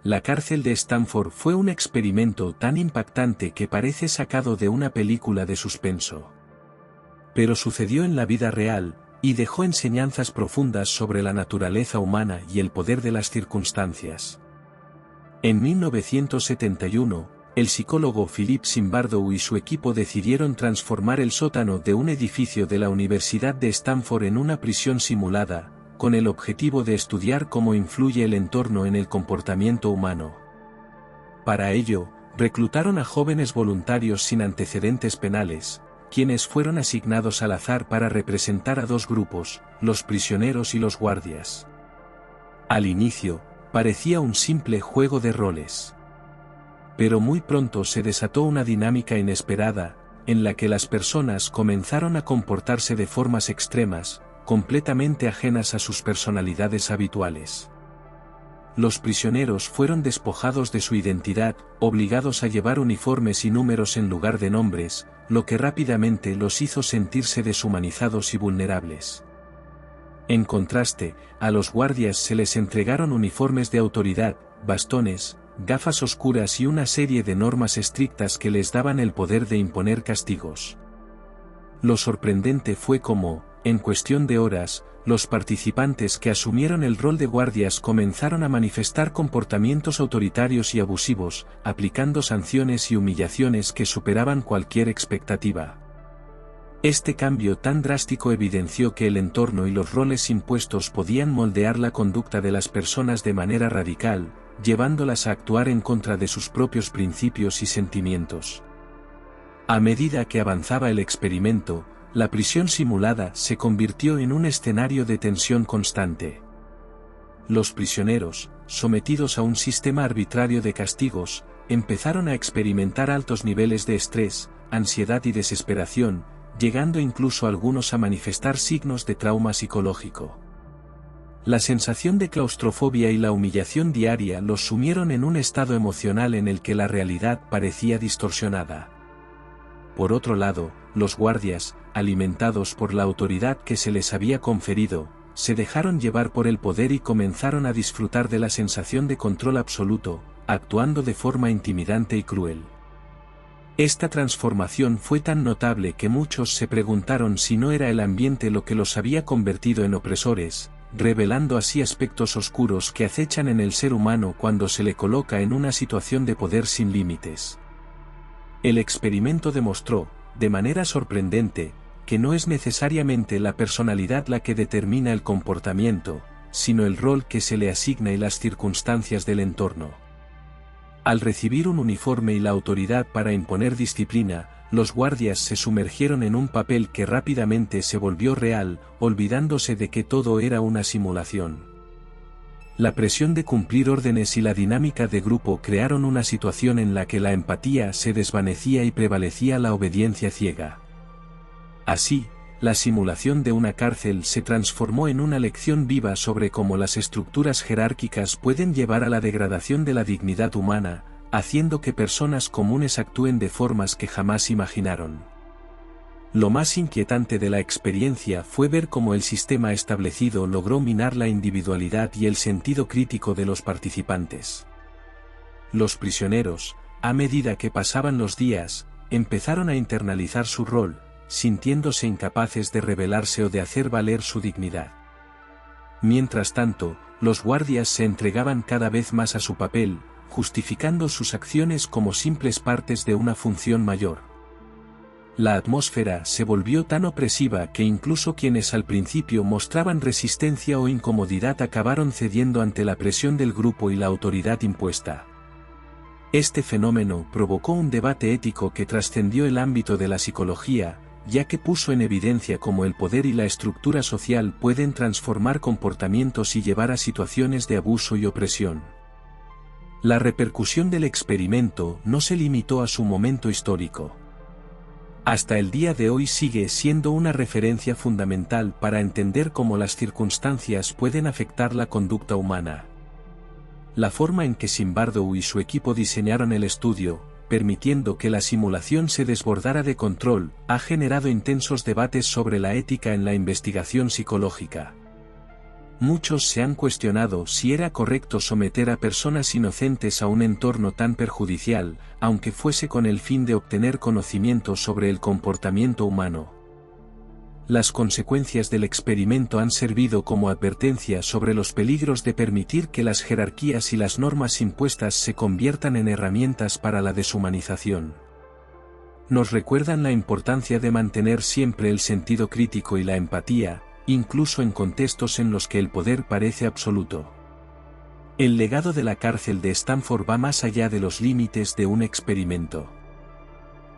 La cárcel de Stanford fue un experimento tan impactante que parece sacado de una película de suspenso. Pero sucedió en la vida real, y dejó enseñanzas profundas sobre la naturaleza humana y el poder de las circunstancias. En 1971, el psicólogo Philip Zimbardo y su equipo decidieron transformar el sótano de un edificio de la Universidad de Stanford en una prisión simulada, con el objetivo de estudiar cómo influye el entorno en el comportamiento humano. Para ello, reclutaron a jóvenes voluntarios sin antecedentes penales, quienes fueron asignados al azar para representar a dos grupos, los prisioneros y los guardias. Al inicio, parecía un simple juego de roles. Pero muy pronto se desató una dinámica inesperada, en la que las personas comenzaron a comportarse de formas extremas, completamente ajenas a sus personalidades habituales. Los prisioneros fueron despojados de su identidad, obligados a llevar uniformes y números en lugar de nombres, lo que rápidamente los hizo sentirse deshumanizados y vulnerables. En contraste, a los guardias se les entregaron uniformes de autoridad, bastones, gafas oscuras y una serie de normas estrictas que les daban el poder de imponer castigos. Lo sorprendente fue cómo, en cuestión de horas, los participantes que asumieron el rol de guardias comenzaron a manifestar comportamientos autoritarios y abusivos, aplicando sanciones y humillaciones que superaban cualquier expectativa. Este cambio tan drástico evidenció que el entorno y los roles impuestos podían moldear la conducta de las personas de manera radical, llevándolas a actuar en contra de sus propios principios y sentimientos. A medida que avanzaba el experimento, la prisión simulada se convirtió en un escenario de tensión constante. Los prisioneros, sometidos a un sistema arbitrario de castigos, empezaron a experimentar altos niveles de estrés, ansiedad y desesperación, llegando incluso algunos a manifestar signos de trauma psicológico. La sensación de claustrofobia y la humillación diaria los sumieron en un estado emocional en el que la realidad parecía distorsionada. Por otro lado, los guardias, alimentados por la autoridad que se les había conferido, se dejaron llevar por el poder y comenzaron a disfrutar de la sensación de control absoluto, actuando de forma intimidante y cruel. Esta transformación fue tan notable que muchos se preguntaron si no era el ambiente lo que los había convertido en opresores, revelando así aspectos oscuros que acechan en el ser humano cuando se le coloca en una situación de poder sin límites. El experimento demostró, de manera sorprendente, que no es necesariamente la personalidad la que determina el comportamiento, sino el rol que se le asigna y las circunstancias del entorno. Al recibir un uniforme y la autoridad para imponer disciplina, los guardias se sumergieron en un papel que rápidamente se volvió real, olvidándose de que todo era una simulación. La presión de cumplir órdenes y la dinámica de grupo crearon una situación en la que la empatía se desvanecía y prevalecía la obediencia ciega. Así, la simulación de una cárcel se transformó en una lección viva sobre cómo las estructuras jerárquicas pueden llevar a la degradación de la dignidad humana, haciendo que personas comunes actúen de formas que jamás imaginaron. Lo más inquietante de la experiencia fue ver cómo el sistema establecido logró minar la individualidad y el sentido crítico de los participantes. Los prisioneros, a medida que pasaban los días, empezaron a internalizar su rol, sintiéndose incapaces de rebelarse o de hacer valer su dignidad. Mientras tanto, los guardias se entregaban cada vez más a su papel, justificando sus acciones como simples partes de una función mayor. La atmósfera se volvió tan opresiva que incluso quienes al principio mostraban resistencia o incomodidad acabaron cediendo ante la presión del grupo y la autoridad impuesta. Este fenómeno provocó un debate ético que trascendió el ámbito de la psicología, ya que puso en evidencia cómo el poder y la estructura social pueden transformar comportamientos y llevar a situaciones de abuso y opresión. La repercusión del experimento no se limitó a su momento histórico. Hasta el día de hoy sigue siendo una referencia fundamental para entender cómo las circunstancias pueden afectar la conducta humana. La forma en que Zimbardo y su equipo diseñaron el estudio, permitiendo que la simulación se desbordara de control, ha generado intensos debates sobre la ética en la investigación psicológica. muchos se han cuestionado si era correcto someter a personas inocentes a un entorno tan perjudicial, aunque fuese con el fin de obtener conocimiento sobre el comportamiento humano. Las consecuencias del experimento han servido como advertencia sobre los peligros de permitir que las jerarquías y las normas impuestas se conviertan en herramientas para la deshumanización. Nos recuerdan la importancia de mantener siempre el sentido crítico y la empatía, incluso en contextos en los que el poder parece absoluto. El legado de la cárcel de Stanford va más allá de los límites de un experimento.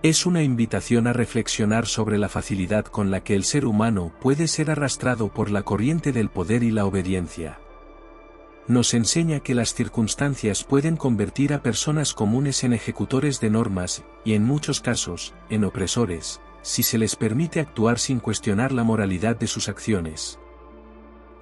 Es una invitación a reflexionar sobre la facilidad con la que el ser humano puede ser arrastrado por la corriente del poder y la obediencia. Nos enseña que las circunstancias pueden convertir a personas comunes en ejecutores de normas, y en muchos casos, en opresores, si se les permite actuar sin cuestionar la moralidad de sus acciones.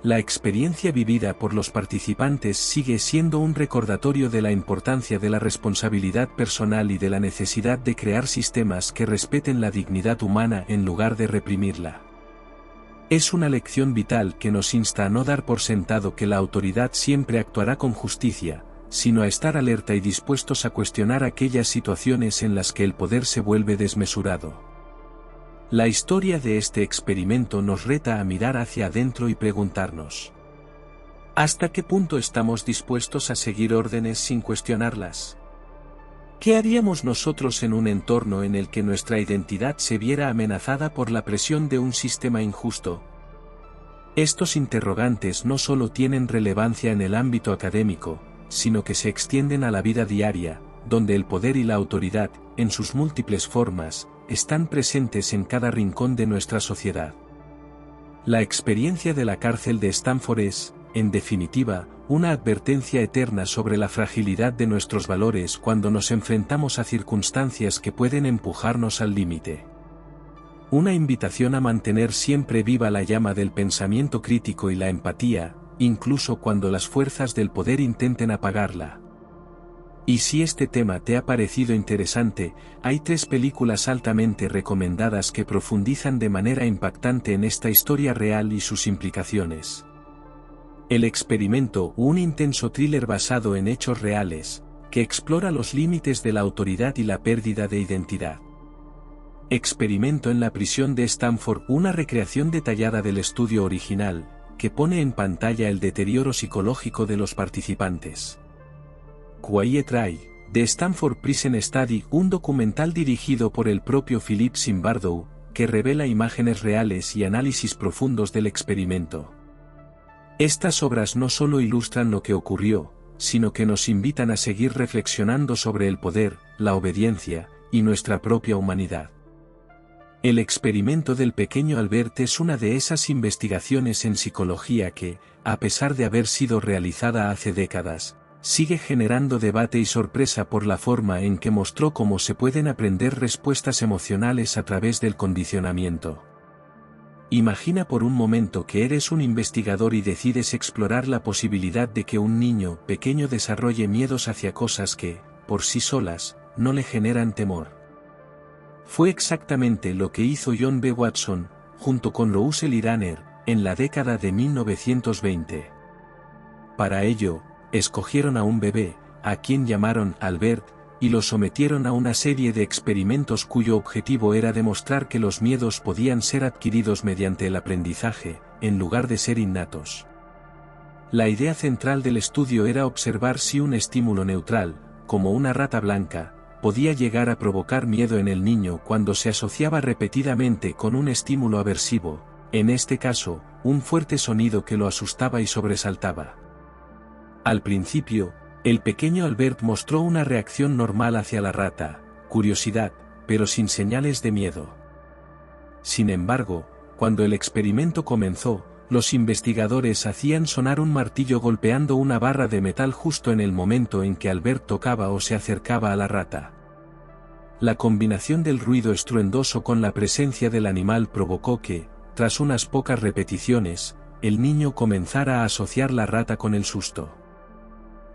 La experiencia vivida por los participantes sigue siendo un recordatorio de la importancia de la responsabilidad personal y de la necesidad de crear sistemas que respeten la dignidad humana en lugar de reprimirla. Es una lección vital que nos insta a no dar por sentado que la autoridad siempre actuará con justicia, sino a estar alerta y dispuestos a cuestionar aquellas situaciones en las que el poder se vuelve desmesurado. La historia de este experimento nos reta a mirar hacia adentro y preguntarnos: ¿hasta qué punto estamos dispuestos a seguir órdenes sin cuestionarlas? ¿Qué haríamos nosotros en un entorno en el que nuestra identidad se viera amenazada por la presión de un sistema injusto? Estos interrogantes no solo tienen relevancia en el ámbito académico, sino que se extienden a la vida diaria, donde el poder y la autoridad, en sus múltiples formas, están presentes en cada rincón de nuestra sociedad. La experiencia de la cárcel de Stanford es, en definitiva, una advertencia eterna sobre la fragilidad de nuestros valores cuando nos enfrentamos a circunstancias que pueden empujarnos al límite. Una invitación a mantener siempre viva la llama del pensamiento crítico y la empatía, incluso cuando las fuerzas del poder intenten apagarla. Y si este tema te ha parecido interesante, hay 3 películas altamente recomendadas que profundizan de manera impactante en esta historia real y sus implicaciones. El experimento, un intenso thriller basado en hechos reales, que explora los límites de la autoridad y la pérdida de identidad. Experimento en la prisión de Stanford, una recreación detallada del estudio original, que pone en pantalla el deterioro psicológico de los participantes. Quiet Eye, de Stanford Prison Study, un documental dirigido por el propio Philip Zimbardo, que revela imágenes reales y análisis profundos del experimento. Estas obras no solo ilustran lo que ocurrió, sino que nos invitan a seguir reflexionando sobre el poder, la obediencia, y nuestra propia humanidad. El experimento del pequeño Albert es una de esas investigaciones en psicología que, a pesar de haber sido realizada hace décadas, sigue generando debate y sorpresa por la forma en que mostró cómo se pueden aprender respuestas emocionales a través del condicionamiento. Imagina por un momento que eres un investigador y decides explorar la posibilidad de que un niño pequeño desarrolle miedos hacia cosas que, por sí solas, no le generan temor. Fue exactamente lo que hizo John B. Watson, junto con Roussel y Danner, en la década de 1920. Para ello, escogieron a un bebé, a quien llamaron Albert, y lo sometieron a una serie de experimentos cuyo objetivo era demostrar que los miedos podían ser adquiridos mediante el aprendizaje, en lugar de ser innatos. La idea central del estudio era observar si un estímulo neutral, como una rata blanca, podía llegar a provocar miedo en el niño cuando se asociaba repetidamente con un estímulo aversivo, en este caso, un fuerte sonido que lo asustaba y sobresaltaba. Al principio, el pequeño Albert mostró una reacción normal hacia la rata, curiosidad, pero sin señales de miedo. Sin embargo, cuando el experimento comenzó, los investigadores hacían sonar un martillo golpeando una barra de metal justo en el momento en que Albert tocaba o se acercaba a la rata. La combinación del ruido estruendoso con la presencia del animal provocó que, tras unas pocas repeticiones, el niño comenzara a asociar la rata con el susto.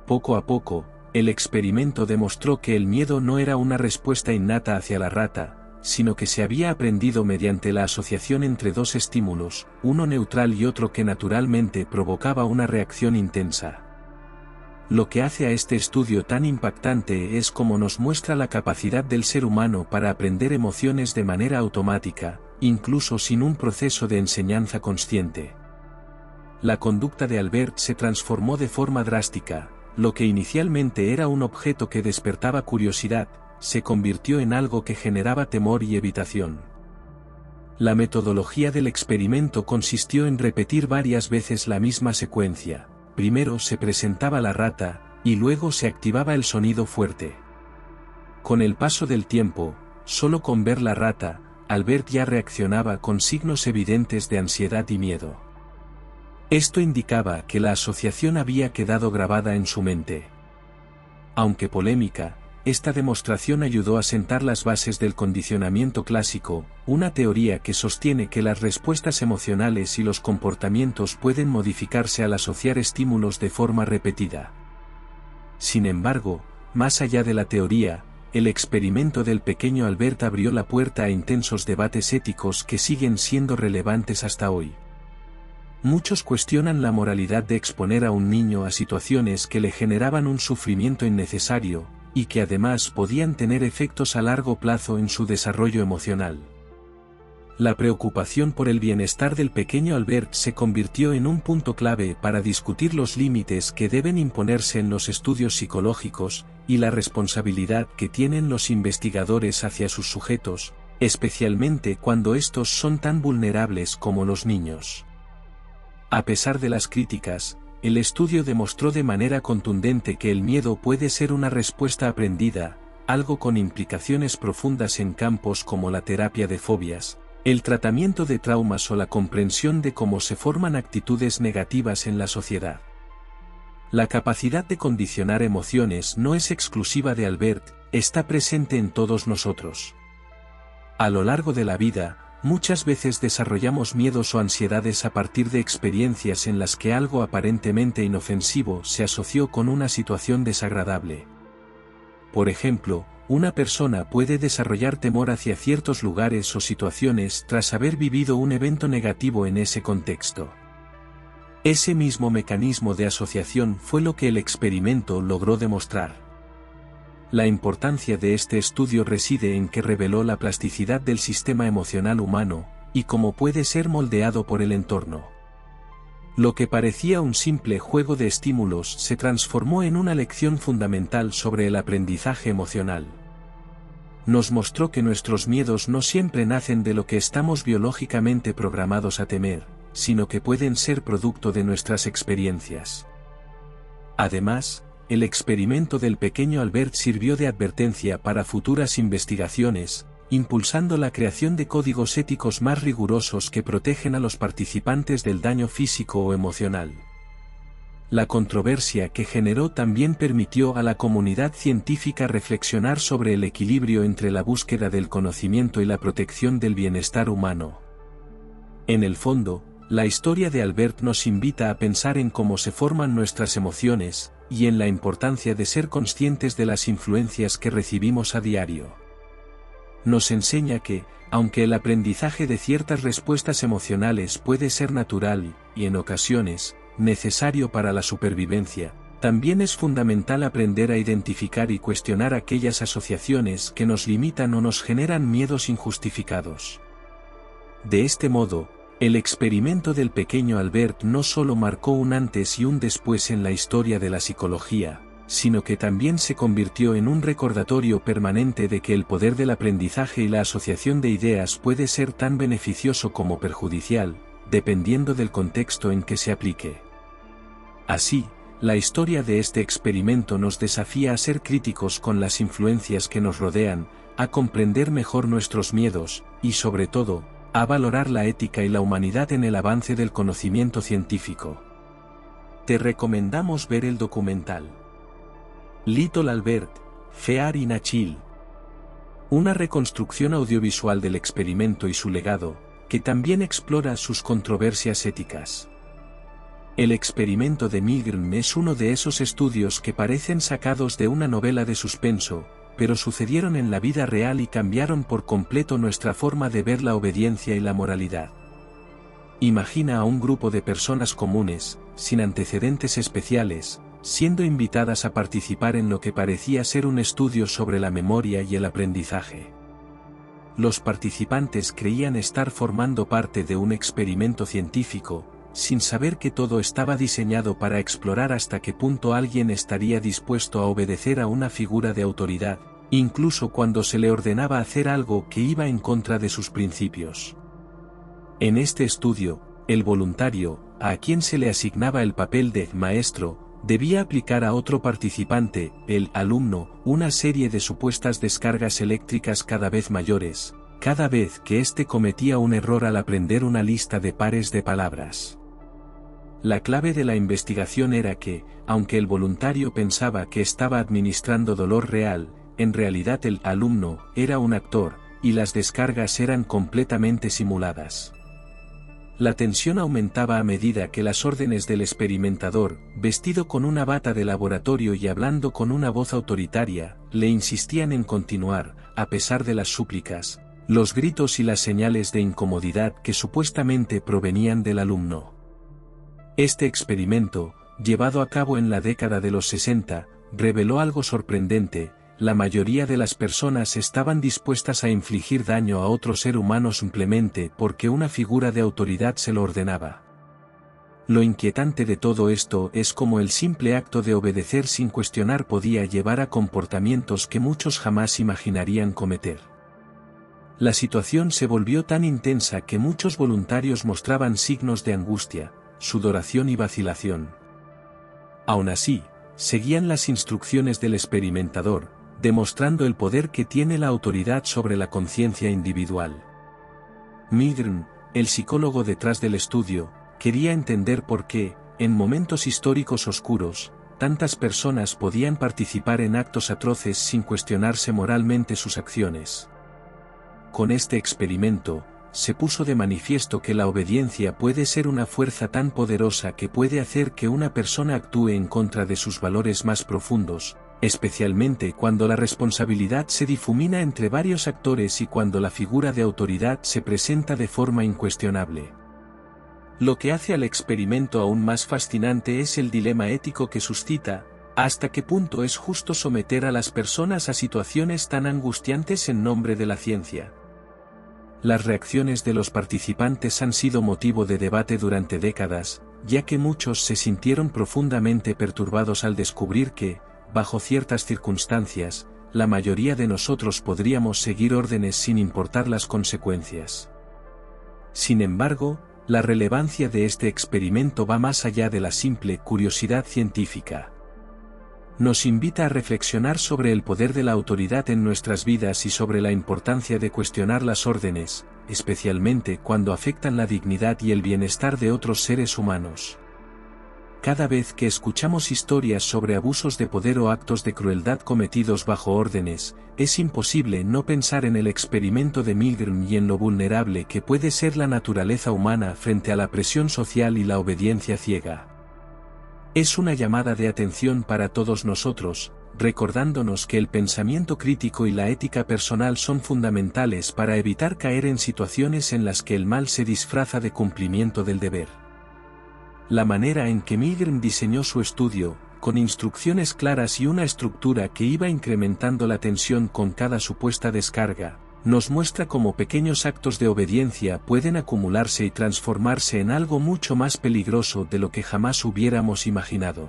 Poco a poco, el experimento demostró que el miedo no era una respuesta innata hacia la rata, sino que se había aprendido mediante la asociación entre dos estímulos, uno neutral y otro que naturalmente provocaba una reacción intensa. Lo que hace a este estudio tan impactante es cómo nos muestra la capacidad del ser humano para aprender emociones de manera automática, incluso sin un proceso de enseñanza consciente. La conducta de Albert se transformó de forma drástica, lo que inicialmente era un objeto que despertaba curiosidad, se convirtió en algo que generaba temor y evitación. La metodología del experimento consistió en repetir varias veces la misma secuencia. Primero se presentaba la rata, y luego se activaba el sonido fuerte. Con el paso del tiempo, solo con ver la rata, Albert ya reaccionaba con signos evidentes de ansiedad y miedo. Esto indicaba que la asociación había quedado grabada en su mente. Aunque polémica, esta demostración ayudó a sentar las bases del condicionamiento clásico, una teoría que sostiene que las respuestas emocionales y los comportamientos pueden modificarse al asociar estímulos de forma repetida. Sin embargo, más allá de la teoría, el experimento del pequeño Albert abrió la puerta a intensos debates éticos que siguen siendo relevantes hasta hoy. Muchos cuestionan la moralidad de exponer a un niño a situaciones que le generaban un sufrimiento innecesario, y que además podían tener efectos a largo plazo en su desarrollo emocional. La preocupación por el bienestar del pequeño Albert se convirtió en un punto clave para discutir los límites que deben imponerse en los estudios psicológicos, y la responsabilidad que tienen los investigadores hacia sus sujetos, especialmente cuando estos son tan vulnerables como los niños. A pesar de las críticas, el estudio demostró de manera contundente que el miedo puede ser una respuesta aprendida, algo con implicaciones profundas en campos como la terapia de fobias, el tratamiento de traumas o la comprensión de cómo se forman actitudes negativas en la sociedad. La capacidad de condicionar emociones no es exclusiva de Albert, está presente en todos nosotros. A lo largo de la vida, muchas veces desarrollamos miedos o ansiedades a partir de experiencias en las que algo aparentemente inofensivo se asoció con una situación desagradable. Por ejemplo, una persona puede desarrollar temor hacia ciertos lugares o situaciones tras haber vivido un evento negativo en ese contexto. Ese mismo mecanismo de asociación fue lo que el experimento logró demostrar. La importancia de este estudio reside en que reveló la plasticidad del sistema emocional humano, y cómo puede ser moldeado por el entorno. Lo que parecía un simple juego de estímulos se transformó en una lección fundamental sobre el aprendizaje emocional. Nos mostró que nuestros miedos no siempre nacen de lo que estamos biológicamente programados a temer, sino que pueden ser producto de nuestras experiencias. Además, el experimento del pequeño Albert sirvió de advertencia para futuras investigaciones, impulsando la creación de códigos éticos más rigurosos que protegen a los participantes del daño físico o emocional. La controversia que generó también permitió a la comunidad científica reflexionar sobre el equilibrio entre la búsqueda del conocimiento y la protección del bienestar humano. En el fondo, la historia de Albert nos invita a pensar en cómo se forman nuestras emociones, y en la importancia de ser conscientes de las influencias que recibimos a diario. Nos enseña que, aunque el aprendizaje de ciertas respuestas emocionales puede ser natural, y en ocasiones, necesario para la supervivencia, también es fundamental aprender a identificar y cuestionar aquellas asociaciones que nos limitan o nos generan miedos injustificados. De este modo, el experimento del pequeño Albert no solo marcó un antes y un después en la historia de la psicología, sino que también se convirtió en un recordatorio permanente de que el poder del aprendizaje y la asociación de ideas puede ser tan beneficioso como perjudicial, dependiendo del contexto en que se aplique. Así, la historia de este experimento nos desafía a ser críticos con las influencias que nos rodean, a comprender mejor nuestros miedos, y sobre todo, a valorar la ética y la humanidad en el avance del conocimiento científico. Te recomendamos ver el documental Little Albert, Fear in a Child. Una reconstrucción audiovisual del experimento y su legado, que también explora sus controversias éticas. El experimento de Milgram es uno de esos estudios que parecen sacados de una novela de suspenso, pero sucedieron en la vida real y cambiaron por completo nuestra forma de ver la obediencia y la moralidad. Imagina a un grupo de personas comunes, sin antecedentes especiales, siendo invitadas a participar en lo que parecía ser un estudio sobre la memoria y el aprendizaje. Los participantes creían estar formando parte de un experimento científico, sin saber que todo estaba diseñado para explorar hasta qué punto alguien estaría dispuesto a obedecer a una figura de autoridad, incluso cuando se le ordenaba hacer algo que iba en contra de sus principios. En este estudio, el voluntario, a quien se le asignaba el papel de maestro, debía aplicar a otro participante, el alumno, una serie de supuestas descargas eléctricas cada vez mayores, cada vez que éste cometía un error al aprender una lista de pares de palabras. La clave de la investigación era que, aunque el voluntario pensaba que estaba administrando dolor real, en realidad el alumno era un actor, y las descargas eran completamente simuladas. La tensión aumentaba a medida que las órdenes del experimentador, vestido con una bata de laboratorio y hablando con una voz autoritaria, le insistían en continuar, a pesar de las súplicas, los gritos y las señales de incomodidad que supuestamente provenían del alumno. Este experimento, llevado a cabo en la década de los 60, reveló algo sorprendente: la mayoría de las personas estaban dispuestas a infligir daño a otro ser humano simplemente porque una figura de autoridad se lo ordenaba. Lo inquietante de todo esto es cómo el simple acto de obedecer sin cuestionar podía llevar a comportamientos que muchos jamás imaginarían cometer. La situación se volvió tan intensa que muchos voluntarios mostraban signos de angustia, sudoración y vacilación. Aún así, seguían las instrucciones del experimentador, demostrando el poder que tiene la autoridad sobre la conciencia individual. Milgram, el psicólogo detrás del estudio, quería entender por qué, en momentos históricos oscuros, tantas personas podían participar en actos atroces sin cuestionarse moralmente sus acciones. Con este experimento, se puso de manifiesto que la obediencia puede ser una fuerza tan poderosa que puede hacer que una persona actúe en contra de sus valores más profundos, especialmente cuando la responsabilidad se difumina entre varios actores y cuando la figura de autoridad se presenta de forma incuestionable. Lo que hace al experimento aún más fascinante es el dilema ético que suscita: ¿hasta qué punto es justo someter a las personas a situaciones tan angustiantes en nombre de la ciencia? Las reacciones de los participantes han sido motivo de debate durante décadas, ya que muchos se sintieron profundamente perturbados al descubrir que, bajo ciertas circunstancias, la mayoría de nosotros podríamos seguir órdenes sin importar las consecuencias. Sin embargo, la relevancia de este experimento va más allá de la simple curiosidad científica. Nos invita a reflexionar sobre el poder de la autoridad en nuestras vidas y sobre la importancia de cuestionar las órdenes, especialmente cuando afectan la dignidad y el bienestar de otros seres humanos. Cada vez que escuchamos historias sobre abusos de poder o actos de crueldad cometidos bajo órdenes, es imposible no pensar en el experimento de Milgram y en lo vulnerable que puede ser la naturaleza humana frente a la presión social y la obediencia ciega. Es una llamada de atención para todos nosotros, recordándonos que el pensamiento crítico y la ética personal son fundamentales para evitar caer en situaciones en las que el mal se disfraza de cumplimiento del deber. La manera en que Milgram diseñó su estudio, con instrucciones claras y una estructura que iba incrementando la tensión con cada supuesta descarga, nos muestra cómo pequeños actos de obediencia pueden acumularse y transformarse en algo mucho más peligroso de lo que jamás hubiéramos imaginado.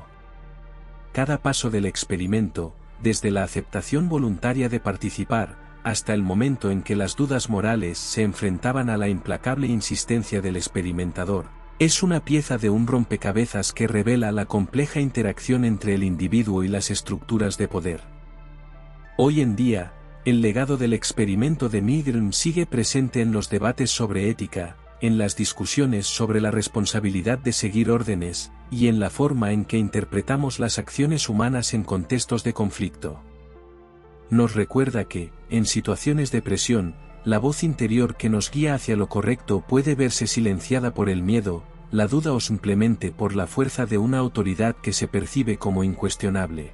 Cada paso del experimento, desde la aceptación voluntaria de participar, hasta el momento en que las dudas morales se enfrentaban a la implacable insistencia del experimentador, es una pieza de un rompecabezas que revela la compleja interacción entre el individuo y las estructuras de poder. Hoy en día, el legado del experimento de Milgram sigue presente en los debates sobre ética, en las discusiones sobre la responsabilidad de seguir órdenes, y en la forma en que interpretamos las acciones humanas en contextos de conflicto. Nos recuerda que, en situaciones de presión, la voz interior que nos guía hacia lo correcto puede verse silenciada por el miedo, la duda o simplemente por la fuerza de una autoridad que se percibe como incuestionable.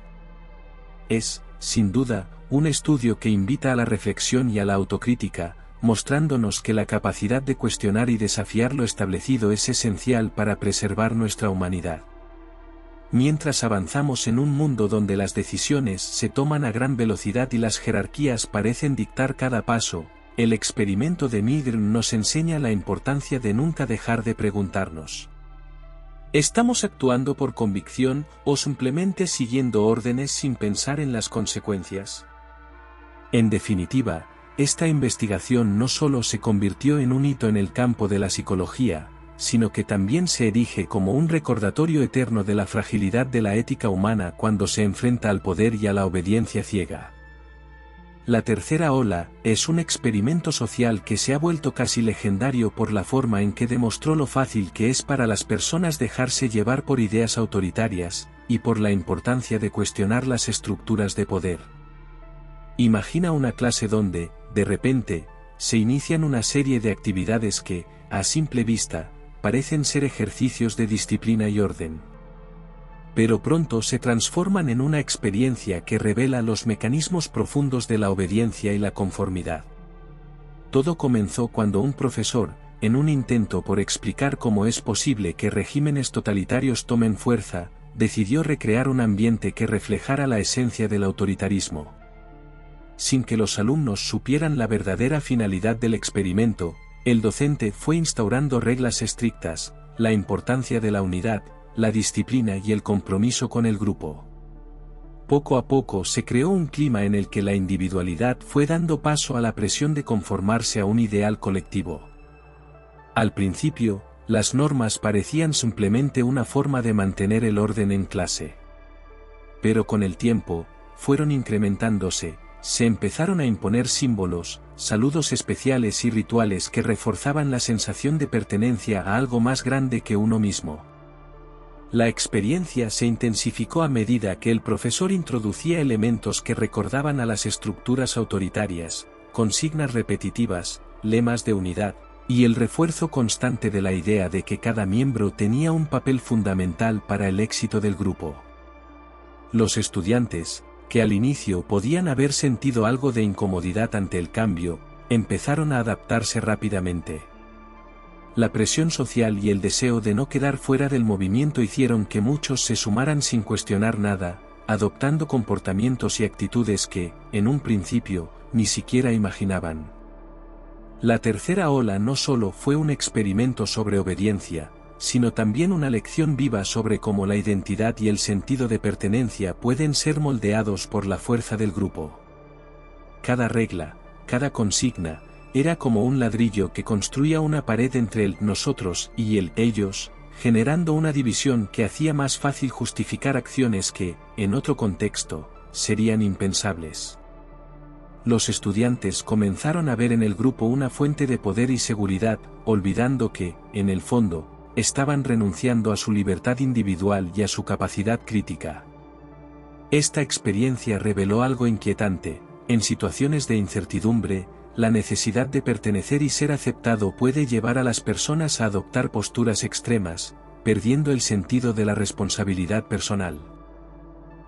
Es, sin duda, un estudio que invita a la reflexión y a la autocrítica, mostrándonos que la capacidad de cuestionar y desafiar lo establecido es esencial para preservar nuestra humanidad. Mientras avanzamos en un mundo donde las decisiones se toman a gran velocidad y las jerarquías parecen dictar cada paso, el experimento de Milgram nos enseña la importancia de nunca dejar de preguntarnos: ¿estamos actuando por convicción o simplemente siguiendo órdenes sin pensar en las consecuencias? En definitiva, esta investigación no solo se convirtió en un hito en el campo de la psicología, sino que también se erige como un recordatorio eterno de la fragilidad de la ética humana cuando se enfrenta al poder y a la obediencia ciega. La tercera ola es un experimento social que se ha vuelto casi legendario por la forma en que demostró lo fácil que es para las personas dejarse llevar por ideas autoritarias, y por la importancia de cuestionar las estructuras de poder. Imagina una clase donde, de repente, se inician una serie de actividades que, a simple vista, parecen ser ejercicios de disciplina y orden. Pero pronto se transforman en una experiencia que revela los mecanismos profundos de la obediencia y la conformidad. Todo comenzó cuando un profesor, en un intento por explicar cómo es posible que regímenes totalitarios tomen fuerza, decidió recrear un ambiente que reflejara la esencia del autoritarismo. Sin que los alumnos supieran la verdadera finalidad del experimento, el docente fue instaurando reglas estrictas, la importancia de la unidad, la disciplina y el compromiso con el grupo. Poco a poco se creó un clima en el que la individualidad fue dando paso a la presión de conformarse a un ideal colectivo. Al principio, las normas parecían simplemente una forma de mantener el orden en clase. Pero con el tiempo, fueron incrementándose. Se empezaron a imponer símbolos, saludos especiales y rituales que reforzaban la sensación de pertenencia a algo más grande que uno mismo. La experiencia se intensificó a medida que el profesor introducía elementos que recordaban a las estructuras autoritarias, consignas repetitivas, lemas de unidad, y el refuerzo constante de la idea de que cada miembro tenía un papel fundamental para el éxito del grupo. Los estudiantes, que al inicio podían haber sentido algo de incomodidad ante el cambio, empezaron a adaptarse rápidamente. La presión social y el deseo de no quedar fuera del movimiento hicieron que muchos se sumaran sin cuestionar nada, adoptando comportamientos y actitudes que, en un principio, ni siquiera imaginaban. La tercera ola no solo fue un experimento sobre obediencia, sino también una lección viva sobre cómo la identidad y el sentido de pertenencia pueden ser moldeados por la fuerza del grupo. Cada regla, cada consigna, era como un ladrillo que construía una pared entre el nosotros y el ellos, generando una división que hacía más fácil justificar acciones que, en otro contexto, serían impensables. Los estudiantes comenzaron a ver en el grupo una fuente de poder y seguridad, olvidando que, en el fondo, estaban renunciando a su libertad individual y a su capacidad crítica. Esta experiencia reveló algo inquietante: en situaciones de incertidumbre, la necesidad de pertenecer y ser aceptado puede llevar a las personas a adoptar posturas extremas, perdiendo el sentido de la responsabilidad personal.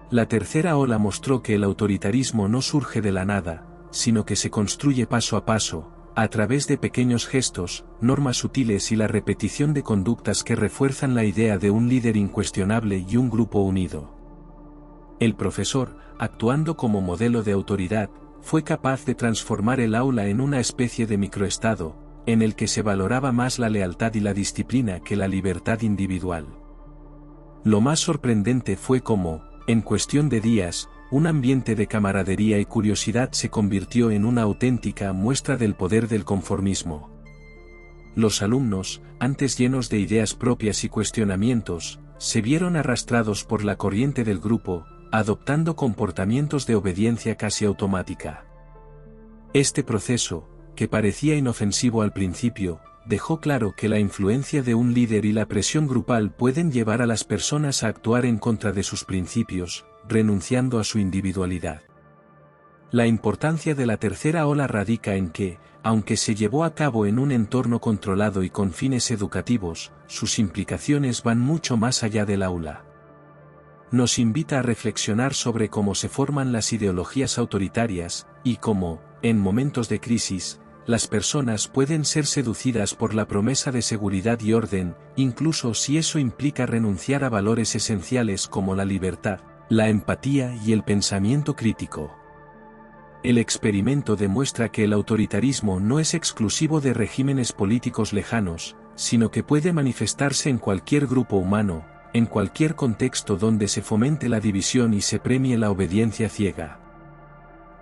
La tercera ola mostró que el autoritarismo no surge de la nada, sino que se construye paso a paso, a través de pequeños gestos, normas sutiles y la repetición de conductas que refuerzan la idea de un líder incuestionable y un grupo unido. El profesor, actuando como modelo de autoridad, fue capaz de transformar el aula en una especie de microestado, en el que se valoraba más la lealtad y la disciplina que la libertad individual. Lo más sorprendente fue cómo, en cuestión de días, un ambiente de camaradería y curiosidad se convirtió en una auténtica muestra del poder del conformismo. Los alumnos, antes llenos de ideas propias y cuestionamientos, se vieron arrastrados por la corriente del grupo, adoptando comportamientos de obediencia casi automática. Este proceso, que parecía inofensivo al principio, dejó claro que la influencia de un líder y la presión grupal pueden llevar a las personas a actuar en contra de sus principios, renunciando a su individualidad. La importancia de la tercera ola radica en que, aunque se llevó a cabo en un entorno controlado y con fines educativos, sus implicaciones van mucho más allá del aula. nos invita a reflexionar sobre cómo se forman las ideologías autoritarias, y cómo, en momentos de crisis, las personas pueden ser seducidas por la promesa de seguridad y orden, incluso si eso implica renunciar a valores esenciales como la libertad, la empatía y el pensamiento crítico. El experimento demuestra que el autoritarismo no es exclusivo de regímenes políticos lejanos, sino que puede manifestarse en cualquier grupo humano, en cualquier contexto donde se fomente la división y se premie la obediencia ciega.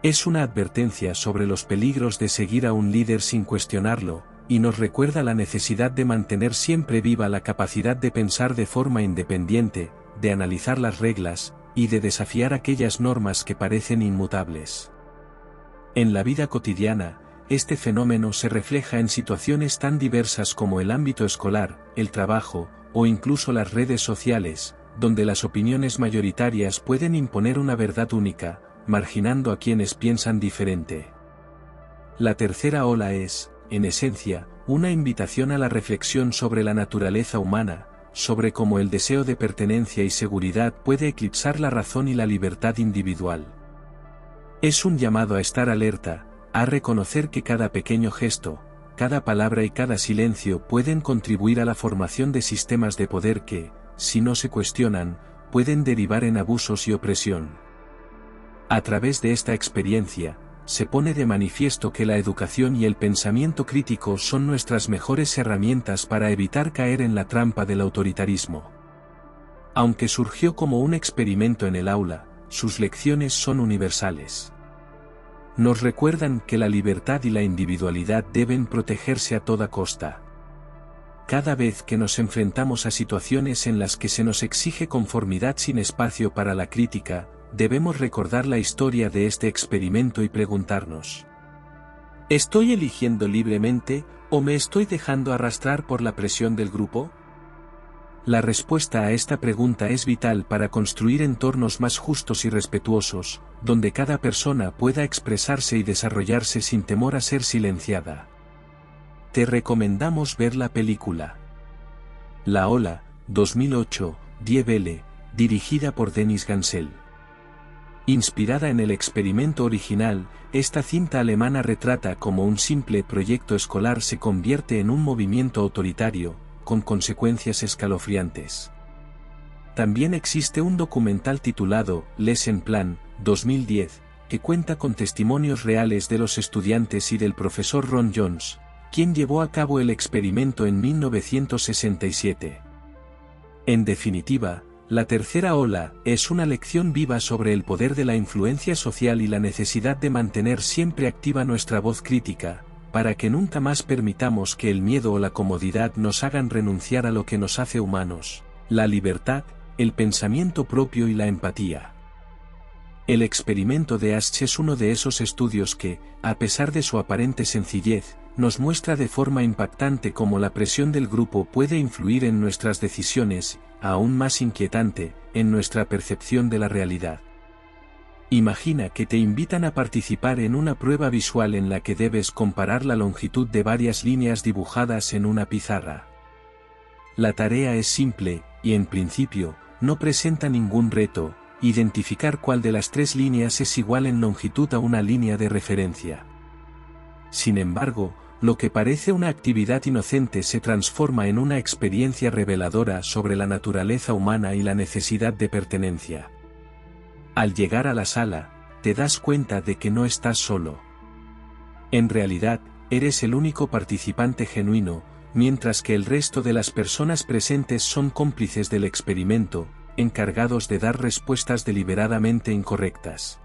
Es una advertencia sobre los peligros de seguir a un líder sin cuestionarlo, y nos recuerda la necesidad de mantener siempre viva la capacidad de pensar de forma independiente, de analizar las reglas, y de desafiar aquellas normas que parecen inmutables. En la vida cotidiana, este fenómeno se refleja en situaciones tan diversas como el ámbito escolar, el trabajo, o incluso las redes sociales, donde las opiniones mayoritarias pueden imponer una verdad única, marginando a quienes piensan diferente. La tercera ola es, en esencia, una invitación a la reflexión sobre la naturaleza humana, sobre cómo el deseo de pertenencia y seguridad puede eclipsar la razón y la libertad individual. Es un llamado a estar alerta, a reconocer que cada pequeño gesto, cada palabra y cada silencio pueden contribuir a la formación de sistemas de poder que, si no se cuestionan, pueden derivar en abusos y opresión. A través de esta experiencia, se pone de manifiesto que la educación y el pensamiento crítico son nuestras mejores herramientas para evitar caer en la trampa del autoritarismo. Aunque surgió como un experimento en el aula, sus lecciones son universales. Nos recuerdan que la libertad y la individualidad deben protegerse a toda costa. Cada vez que nos enfrentamos a situaciones en las que se nos exige conformidad sin espacio para la crítica, debemos recordar la historia de este experimento y preguntarnos: ¿estoy eligiendo libremente, o me estoy dejando arrastrar por la presión del grupo? La respuesta a esta pregunta es vital para construir entornos más justos y respetuosos, donde cada persona pueda expresarse y desarrollarse sin temor a ser silenciada. Te recomendamos ver la película La Ola, 2008, Die Welle, dirigida por Dennis Gansel. Inspirada en el experimento original, esta cinta alemana retrata cómo un simple proyecto escolar se convierte en un movimiento autoritario, con consecuencias escalofriantes. También existe un documental titulado Lesson Plan, 2010, que cuenta con testimonios reales de los estudiantes y del profesor Ron Jones, quien llevó a cabo el experimento en 1967. En definitiva, la tercera ola es una lección viva sobre el poder de la influencia social y la necesidad de mantener siempre activa nuestra voz crítica, para que nunca más permitamos que el miedo o la comodidad nos hagan renunciar a lo que nos hace humanos: la libertad, el pensamiento propio y la empatía. El experimento de Asch es uno de esos estudios que, a pesar de su aparente sencillez, nos muestra de forma impactante cómo la presión del grupo puede influir en nuestras decisiones, aún más inquietante, en nuestra percepción de la realidad. Imagina que te invitan a participar en una prueba visual en la que debes comparar la longitud de varias líneas dibujadas en una pizarra. La tarea es simple, y en principio, no presenta ningún reto: identificar cuál de las tres líneas es igual en longitud a una línea de referencia. Sin embargo, lo que parece una actividad inocente se transforma en una experiencia reveladora sobre la naturaleza humana y la necesidad de pertenencia. Al llegar a la sala, te das cuenta de que no estás solo. En realidad, eres el único participante genuino, mientras que el resto de las personas presentes son cómplices del experimento, encargados de dar respuestas deliberadamente incorrectas.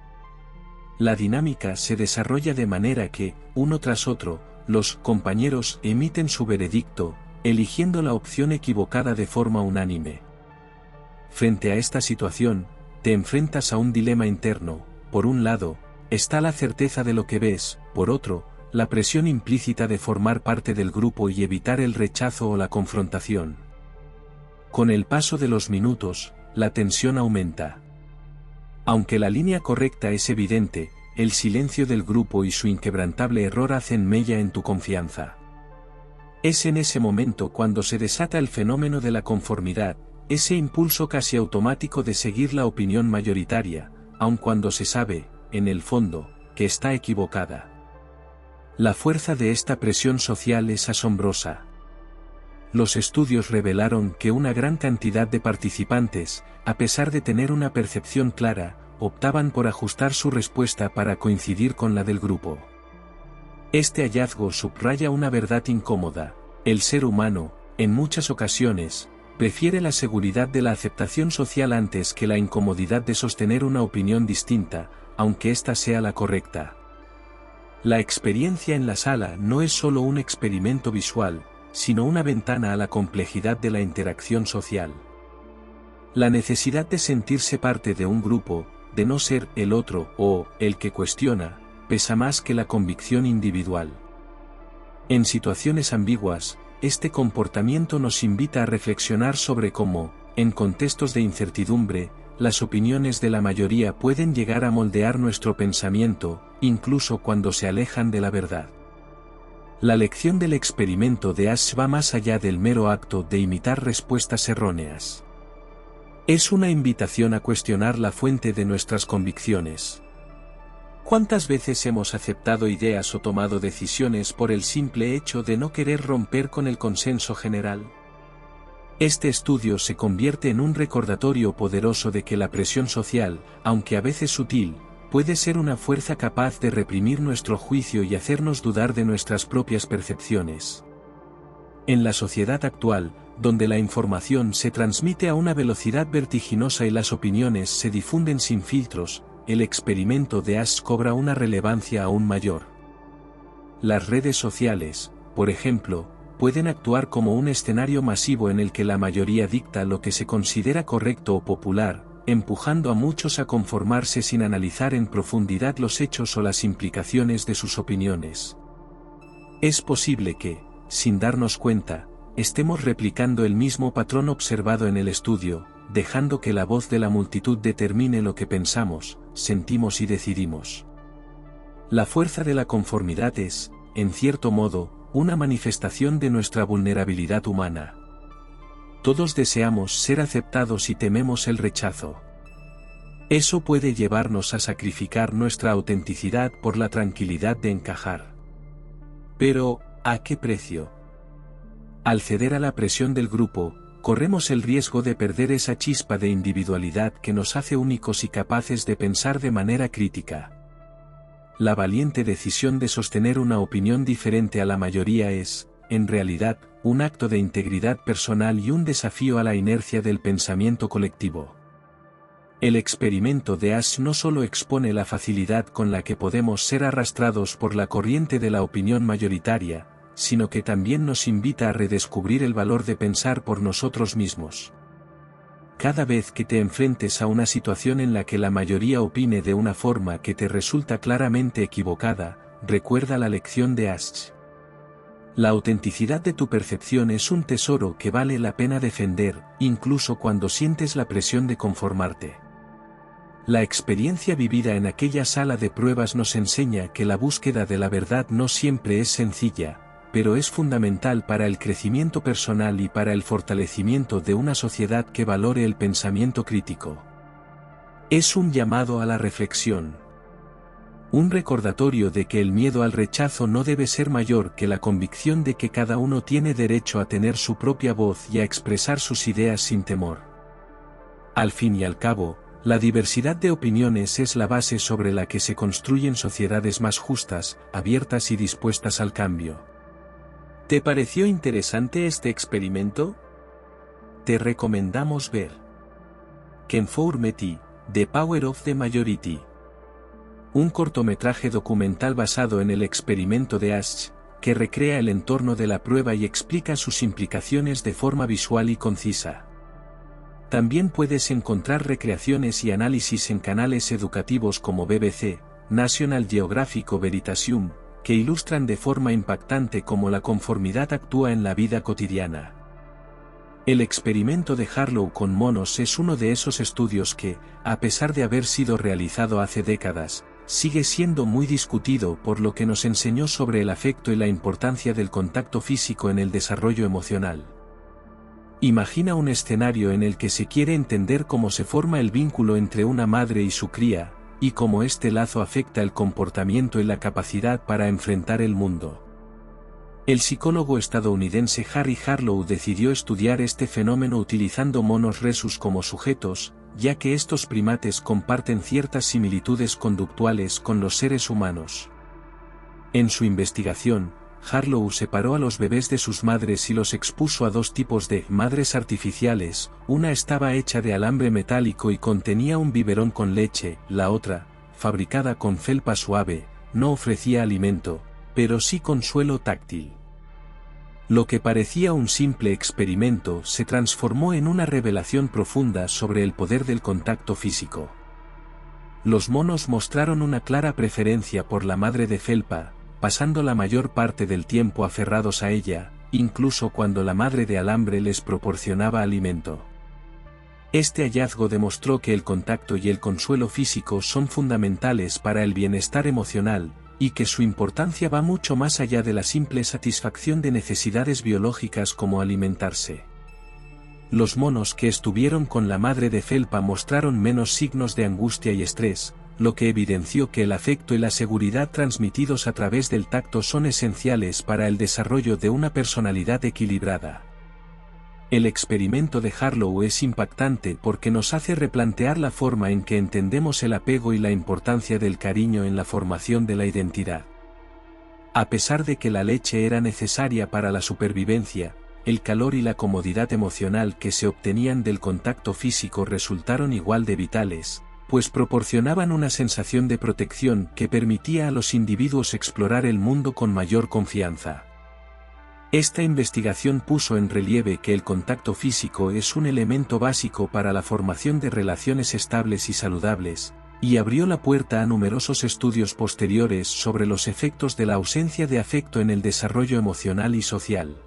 La dinámica se desarrolla de manera que, uno tras otro, los compañeros emiten su veredicto, eligiendo la opción equivocada de forma unánime. Frente a esta situación, te enfrentas a un dilema interno: por un lado, está la certeza de lo que ves, por otro, la presión implícita de formar parte del grupo y evitar el rechazo o la confrontación. Con el paso de los minutos, la tensión aumenta. Aunque la línea correcta es evidente, el silencio del grupo y su inquebrantable error hacen mella en tu confianza. Es en ese momento cuando se desata el fenómeno de la conformidad, ese impulso casi automático de seguir la opinión mayoritaria, aun cuando se sabe, en el fondo, que está equivocada. La fuerza de esta presión social es asombrosa. Los estudios revelaron que una gran cantidad de participantes, a pesar de tener una percepción clara, optaban por ajustar su respuesta para coincidir con la del grupo. Este hallazgo subraya una verdad incómoda: el ser humano, en muchas ocasiones, prefiere la seguridad de la aceptación social antes que la incomodidad de sostener una opinión distinta, aunque ésta sea la correcta. La experiencia en la sala no es solo un experimento visual, sino una ventana a la complejidad de la interacción social. La necesidad de sentirse parte de un grupo, de no ser el otro o el que cuestiona, pesa más que la convicción individual. En situaciones ambiguas, este comportamiento nos invita a reflexionar sobre cómo, en contextos de incertidumbre, las opiniones de la mayoría pueden llegar a moldear nuestro pensamiento, incluso cuando se alejan de la verdad. La lección del experimento de Asch va más allá del mero acto de imitar respuestas erróneas. Es una invitación a cuestionar la fuente de nuestras convicciones. ¿Cuántas veces hemos aceptado ideas o tomado decisiones por el simple hecho de no querer romper con el consenso general? Este estudio se convierte en un recordatorio poderoso de que la presión social, aunque a veces sutil, puede ser una fuerza capaz de reprimir nuestro juicio y hacernos dudar de nuestras propias percepciones. En la sociedad actual, donde la información se transmite a una velocidad vertiginosa y las opiniones se difunden sin filtros, el experimento de Asch cobra una relevancia aún mayor. Las redes sociales, por ejemplo, pueden actuar como un escenario masivo en el que la mayoría dicta lo que se considera correcto o popular, empujando a muchos a conformarse sin analizar en profundidad los hechos o las implicaciones de sus opiniones. Es posible que, sin darnos cuenta, estemos replicando el mismo patrón observado en el estudio, dejando que la voz de la multitud determine lo que pensamos, sentimos y decidimos. La fuerza de la conformidad es, en cierto modo, una manifestación de nuestra vulnerabilidad humana. Todos deseamos ser aceptados y tememos el rechazo. Eso puede llevarnos a sacrificar nuestra autenticidad por la tranquilidad de encajar. Pero, ¿a qué precio? Al ceder a la presión del grupo, corremos el riesgo de perder esa chispa de individualidad que nos hace únicos y capaces de pensar de manera crítica. La valiente decisión de sostener una opinión diferente a la mayoría es, en realidad, un acto de integridad personal y un desafío a la inercia del pensamiento colectivo. El experimento de Asch no solo expone la facilidad con la que podemos ser arrastrados por la corriente de la opinión mayoritaria, sino que también nos invita a redescubrir el valor de pensar por nosotros mismos. Cada vez que te enfrentes a una situación en la que la mayoría opine de una forma que te resulta claramente equivocada, recuerda la lección de Asch. La autenticidad de tu percepción es un tesoro que vale la pena defender, incluso cuando sientes la presión de conformarte. La experiencia vivida en aquella sala de pruebas nos enseña que la búsqueda de la verdad no siempre es sencilla, pero es fundamental para el crecimiento personal y para el fortalecimiento de una sociedad que valore el pensamiento crítico. Es un llamado a la reflexión. Un recordatorio de que el miedo al rechazo no debe ser mayor que la convicción de que cada uno tiene derecho a tener su propia voz y a expresar sus ideas sin temor. Al fin y al cabo, la diversidad de opiniones es la base sobre la que se construyen sociedades más justas, abiertas y dispuestas al cambio. ¿Te pareció interesante este experimento? Te recomendamos ver Conformity, The Power of the Majority. Un cortometraje documental basado en el experimento de Asch, que recrea el entorno de la prueba y explica sus implicaciones de forma visual y concisa. También puedes encontrar recreaciones y análisis en canales educativos como BBC, National Geographic o Veritasium, que ilustran de forma impactante cómo la conformidad actúa en la vida cotidiana. El experimento de Harlow con monos es uno de esos estudios que, a pesar de haber sido realizado hace décadas, sigue siendo muy discutido por lo que nos enseñó sobre el afecto y la importancia del contacto físico en el desarrollo emocional. Imagina un escenario en el que se quiere entender cómo se forma el vínculo entre una madre y su cría, y cómo este lazo afecta el comportamiento y la capacidad para enfrentar el mundo. El psicólogo estadounidense Harry Harlow decidió estudiar este fenómeno utilizando monos rhesus como sujetos, ya que estos primates comparten ciertas similitudes conductuales con los seres humanos. En su investigación, Harlow separó a los bebés de sus madres y los expuso a dos tipos de madres artificiales, una estaba hecha de alambre metálico y contenía un biberón con leche, la otra, fabricada con felpa suave, no ofrecía alimento, pero sí consuelo táctil. Lo que parecía un simple experimento se transformó en una revelación profunda sobre el poder del contacto físico. Los monos mostraron una clara preferencia por la madre de felpa, pasando la mayor parte del tiempo aferrados a ella, incluso cuando la madre de alambre les proporcionaba alimento. Este hallazgo demostró que el contacto y el consuelo físico son fundamentales para el bienestar emocional, y que su importancia va mucho más allá de la simple satisfacción de necesidades biológicas como alimentarse. Los monos que estuvieron con la madre de felpa mostraron menos signos de angustia y estrés, lo que evidenció que el afecto y la seguridad transmitidos a través del tacto son esenciales para el desarrollo de una personalidad equilibrada. El experimento de Harlow es impactante porque nos hace replantear la forma en que entendemos el apego y la importancia del cariño en la formación de la identidad. A pesar de que la leche era necesaria para la supervivencia, el calor y la comodidad emocional que se obtenían del contacto físico resultaron igual de vitales, pues proporcionaban una sensación de protección que permitía a los individuos explorar el mundo con mayor confianza. Esta investigación puso en relieve que el contacto físico es un elemento básico para la formación de relaciones estables y saludables, y abrió la puerta a numerosos estudios posteriores sobre los efectos de la ausencia de afecto en el desarrollo emocional y social.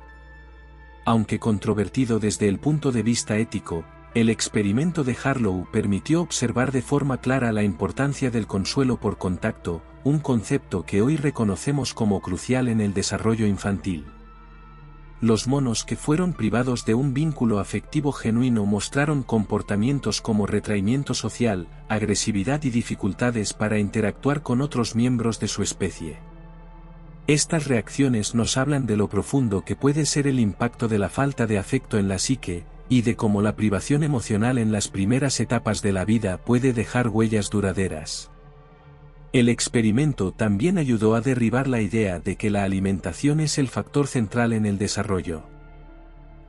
Aunque controvertido desde el punto de vista ético, el experimento de Harlow permitió observar de forma clara la importancia del consuelo por contacto, un concepto que hoy reconocemos como crucial en el desarrollo infantil. Los monos que fueron privados de un vínculo afectivo genuino mostraron comportamientos como retraimiento social, agresividad y dificultades para interactuar con otros miembros de su especie. Estas reacciones nos hablan de lo profundo que puede ser el impacto de la falta de afecto en la psique, y de cómo la privación emocional en las primeras etapas de la vida puede dejar huellas duraderas. El experimento también ayudó a derribar la idea de que la alimentación es el factor central en el desarrollo.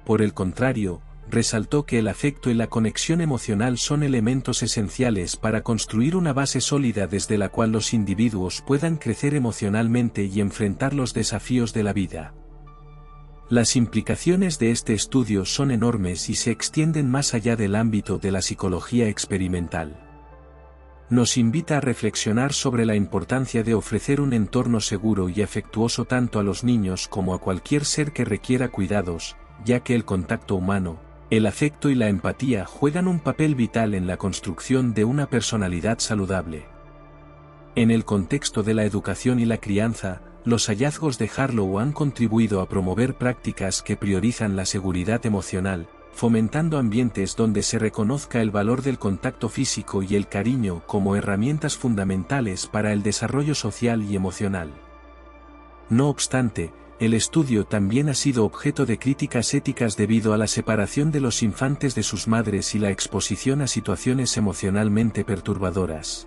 Por el contrario, resaltó que el afecto y la conexión emocional son elementos esenciales para construir una base sólida desde la cual los individuos puedan crecer emocionalmente y enfrentar los desafíos de la vida. Las implicaciones de este estudio son enormes y se extienden más allá del ámbito de la psicología experimental. Nos invita a reflexionar sobre la importancia de ofrecer un entorno seguro y afectuoso tanto a los niños como a cualquier ser que requiera cuidados, ya que el contacto humano, el afecto y la empatía juegan un papel vital en la construcción de una personalidad saludable. En el contexto de la educación y la crianza, los hallazgos de Harlow han contribuido a promover prácticas que priorizan la seguridad emocional, fomentando ambientes donde se reconozca el valor del contacto físico y el cariño como herramientas fundamentales para el desarrollo social y emocional. No obstante, el estudio también ha sido objeto de críticas éticas debido a la separación de los infantes de sus madres y la exposición a situaciones emocionalmente perturbadoras.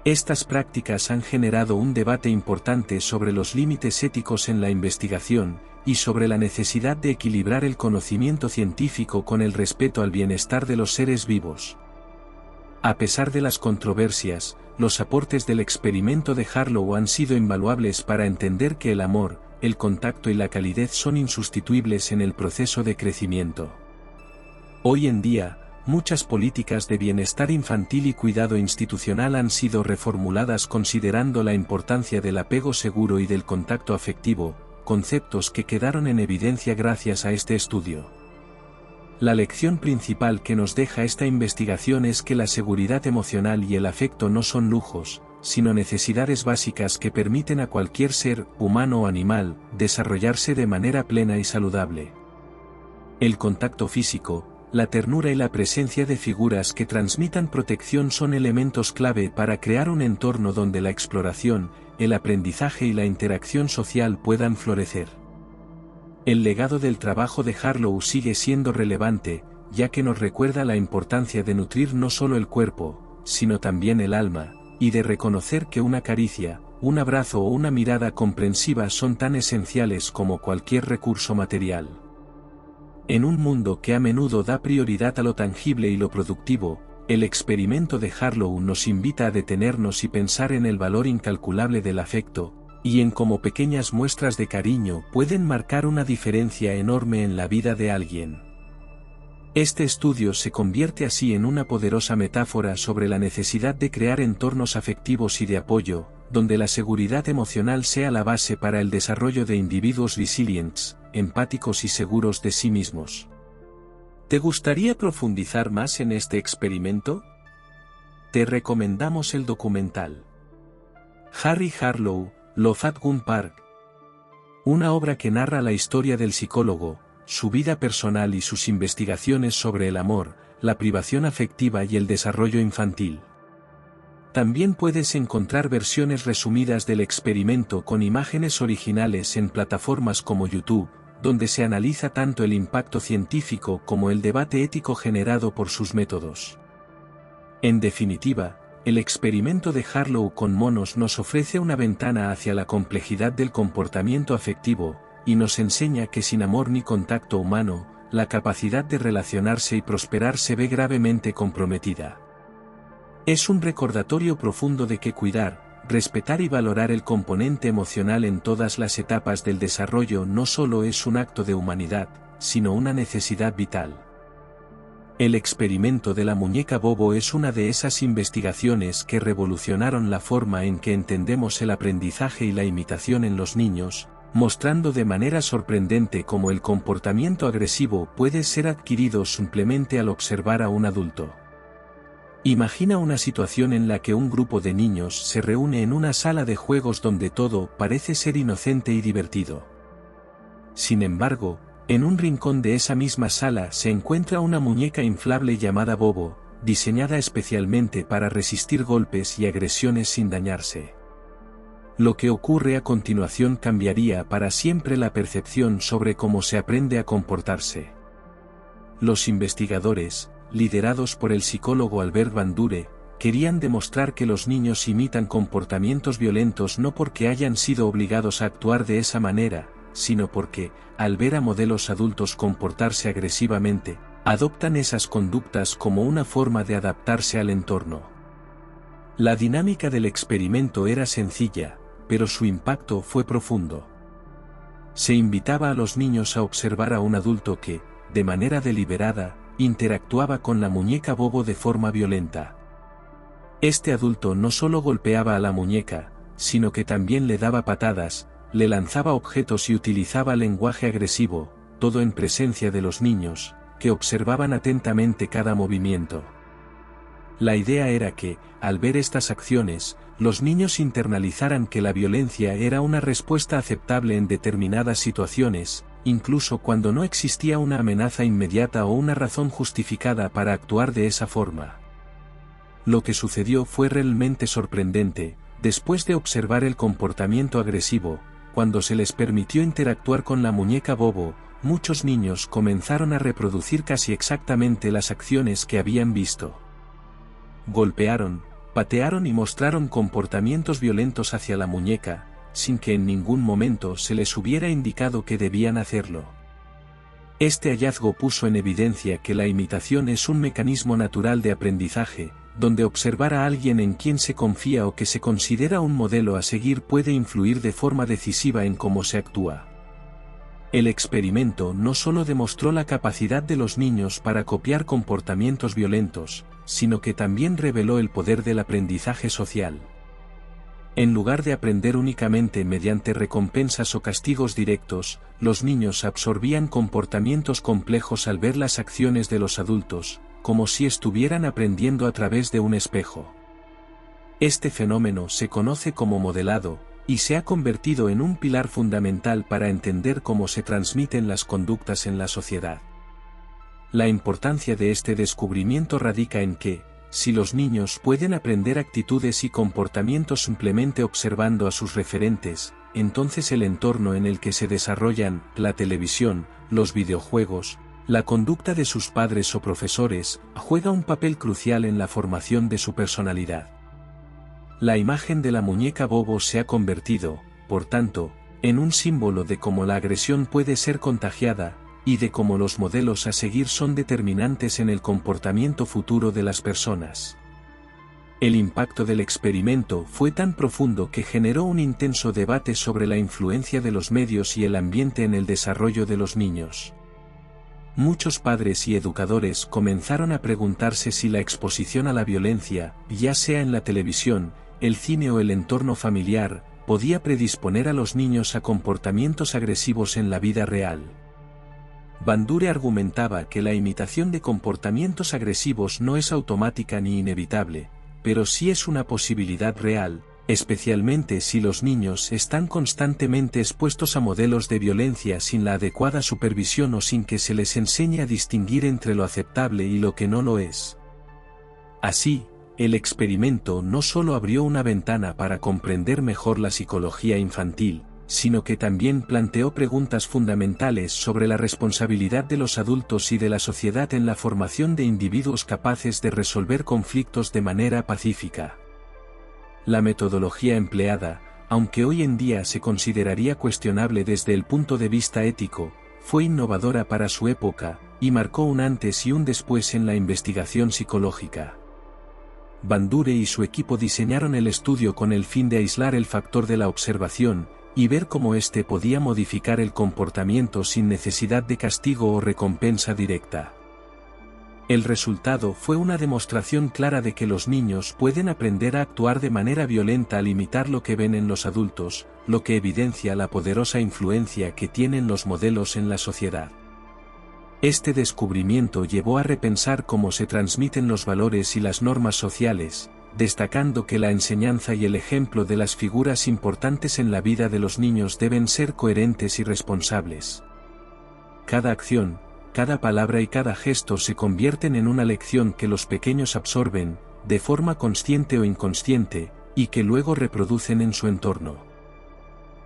Estas prácticas han generado un debate importante sobre los límites éticos en la investigación, y sobre la necesidad de equilibrar el conocimiento científico con el respeto al bienestar de los seres vivos. A pesar de las controversias, los aportes del experimento de Harlow han sido invaluables para entender que el amor, el contacto y la calidez son insustituibles en el proceso de crecimiento. Hoy en día, muchas políticas de bienestar infantil y cuidado institucional han sido reformuladas considerando la importancia del apego seguro y del contacto afectivo, conceptos que quedaron en evidencia gracias a este estudio. La lección principal que nos deja esta investigación es que la seguridad emocional y el afecto no son lujos, sino necesidades básicas que permiten a cualquier ser, humano o animal, desarrollarse de manera plena y saludable. El contacto físico, la ternura y la presencia de figuras que transmitan protección son elementos clave para crear un entorno donde la exploración, el aprendizaje y la interacción social puedan florecer. El legado del trabajo de Harlow sigue siendo relevante, ya que nos recuerda la importancia de nutrir no solo el cuerpo, sino también el alma, y de reconocer que una caricia, un abrazo o una mirada comprensiva son tan esenciales como cualquier recurso material. En un mundo que a menudo da prioridad a lo tangible y lo productivo, el experimento de Harlow nos invita a detenernos y pensar en el valor incalculable del afecto, y en cómo pequeñas muestras de cariño pueden marcar una diferencia enorme en la vida de alguien. Este estudio se convierte así en una poderosa metáfora sobre la necesidad de crear entornos afectivos y de apoyo, donde la seguridad emocional sea la base para el desarrollo de individuos resilientes, empáticos y seguros de sí mismos. ¿Te gustaría profundizar más en este experimento? Te recomendamos el documental Harry Harlow, Love at Gun Park. Una obra que narra la historia del psicólogo, su vida personal y sus investigaciones sobre el amor, la privación afectiva y el desarrollo infantil. También puedes encontrar versiones resumidas del experimento con imágenes originales en plataformas como YouTube, donde se analiza tanto el impacto científico como el debate ético generado por sus métodos. En definitiva, el experimento de Harlow con monos nos ofrece una ventana hacia la complejidad del comportamiento afectivo, y nos enseña que sin amor ni contacto humano, la capacidad de relacionarse y prosperar se ve gravemente comprometida. Es un recordatorio profundo de que cuidar, respetar y valorar el componente emocional en todas las etapas del desarrollo no solo es un acto de humanidad, sino una necesidad vital. El experimento de la muñeca Bobo es una de esas investigaciones que revolucionaron la forma en que entendemos el aprendizaje y la imitación en los niños, mostrando de manera sorprendente cómo el comportamiento agresivo puede ser adquirido simplemente al observar a un adulto. Imagina una situación en la que un grupo de niños se reúne en una sala de juegos donde todo parece ser inocente y divertido. Sin embargo, en un rincón de esa misma sala se encuentra una muñeca inflable llamada Bobo, diseñada especialmente para resistir golpes y agresiones sin dañarse. Lo que ocurre a continuación cambiaría para siempre la percepción sobre cómo se aprende a comportarse. Los investigadores, liderados por el psicólogo Albert Bandura, querían demostrar que los niños imitan comportamientos violentos no porque hayan sido obligados a actuar de esa manera, sino porque, al ver a modelos adultos comportarse agresivamente, adoptan esas conductas como una forma de adaptarse al entorno. La dinámica del experimento era sencilla, pero su impacto fue profundo. Se invitaba a los niños a observar a un adulto que, de manera deliberada, interactuaba con la muñeca Bobo de forma violenta. Este adulto no solo golpeaba a la muñeca, sino que también le daba patadas, le lanzaba objetos y utilizaba lenguaje agresivo, todo en presencia de los niños, que observaban atentamente cada movimiento. La idea era que, al ver estas acciones, los niños internalizaran que la violencia era una respuesta aceptable en determinadas situaciones, incluso cuando no existía una amenaza inmediata o una razón justificada para actuar de esa forma. Lo que sucedió fue realmente sorprendente. Después de observar el comportamiento agresivo, cuando se les permitió interactuar con la muñeca Bobo, muchos niños comenzaron a reproducir casi exactamente las acciones que habían visto. Golpearon, patearon y mostraron comportamientos violentos hacia la muñeca, sin que en ningún momento se les hubiera indicado que debían hacerlo. Este hallazgo puso en evidencia que la imitación es un mecanismo natural de aprendizaje, donde observar a alguien en quien se confía o que se considera un modelo a seguir puede influir de forma decisiva en cómo se actúa. El experimento no solo demostró la capacidad de los niños para copiar comportamientos violentos, sino que también reveló el poder del aprendizaje social. En lugar de aprender únicamente mediante recompensas o castigos directos, los niños absorbían comportamientos complejos al ver las acciones de los adultos, como si estuvieran aprendiendo a través de un espejo. Este fenómeno se conoce como modelado, y se ha convertido en un pilar fundamental para entender cómo se transmiten las conductas en la sociedad. La importancia de este descubrimiento radica en que, si los niños pueden aprender actitudes y comportamientos simplemente observando a sus referentes, entonces el entorno en el que se desarrollan, la televisión, los videojuegos, la conducta de sus padres o profesores, juega un papel crucial en la formación de su personalidad. La imagen de la muñeca Bobo se ha convertido, por tanto, en un símbolo de cómo la agresión puede ser contagiada, y de cómo los modelos a seguir son determinantes en el comportamiento futuro de las personas. El impacto del experimento fue tan profundo que generó un intenso debate sobre la influencia de los medios y el ambiente en el desarrollo de los niños. Muchos padres y educadores comenzaron a preguntarse si la exposición a la violencia, ya sea en la televisión, el cine o el entorno familiar, podía predisponer a los niños a comportamientos agresivos en la vida real. Bandura argumentaba que la imitación de comportamientos agresivos no es automática ni inevitable, pero sí es una posibilidad real, especialmente si los niños están constantemente expuestos a modelos de violencia sin la adecuada supervisión o sin que se les enseñe a distinguir entre lo aceptable y lo que no lo es. Así, el experimento no solo abrió una ventana para comprender mejor la psicología infantil, sino que también planteó preguntas fundamentales sobre la responsabilidad de los adultos y de la sociedad en la formación de individuos capaces de resolver conflictos de manera pacífica. La metodología empleada, aunque hoy en día se consideraría cuestionable desde el punto de vista ético, fue innovadora para su época, y marcó un antes y un después en la investigación psicológica. Bandura y su equipo diseñaron el estudio con el fin de aislar el factor de la observación, y ver cómo éste podía modificar el comportamiento sin necesidad de castigo o recompensa directa. El resultado fue una demostración clara de que los niños pueden aprender a actuar de manera violenta al imitar lo que ven en los adultos, lo que evidencia la poderosa influencia que tienen los modelos en la sociedad. Este descubrimiento llevó a repensar cómo se transmiten los valores y las normas sociales, destacando que la enseñanza y el ejemplo de las figuras importantes en la vida de los niños deben ser coherentes y responsables. Cada acción, cada palabra y cada gesto se convierten en una lección que los pequeños absorben, de forma consciente o inconsciente, y que luego reproducen en su entorno.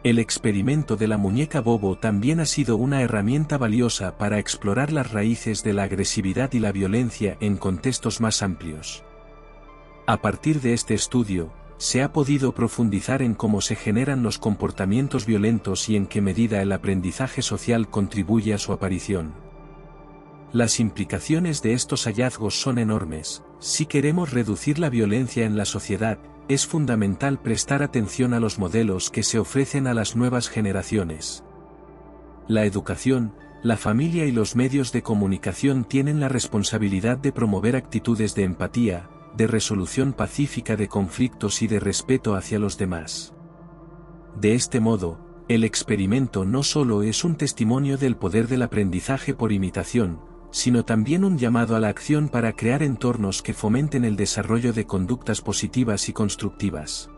El experimento de la muñeca Bobo también ha sido una herramienta valiosa para explorar las raíces de la agresividad y la violencia en contextos más amplios. A partir de este estudio, se ha podido profundizar en cómo se generan los comportamientos violentos y en qué medida el aprendizaje social contribuye a su aparición. Las implicaciones de estos hallazgos son enormes. Si queremos reducir la violencia en la sociedad, es fundamental prestar atención a los modelos que se ofrecen a las nuevas generaciones. La educación, la familia y los medios de comunicación tienen la responsabilidad de promover actitudes de empatía, de resolución pacífica de conflictos y de respeto hacia los demás. De este modo, el experimento no solo es un testimonio del poder del aprendizaje por imitación, sino también un llamado a la acción para crear entornos que fomenten el desarrollo de conductas positivas y constructivas.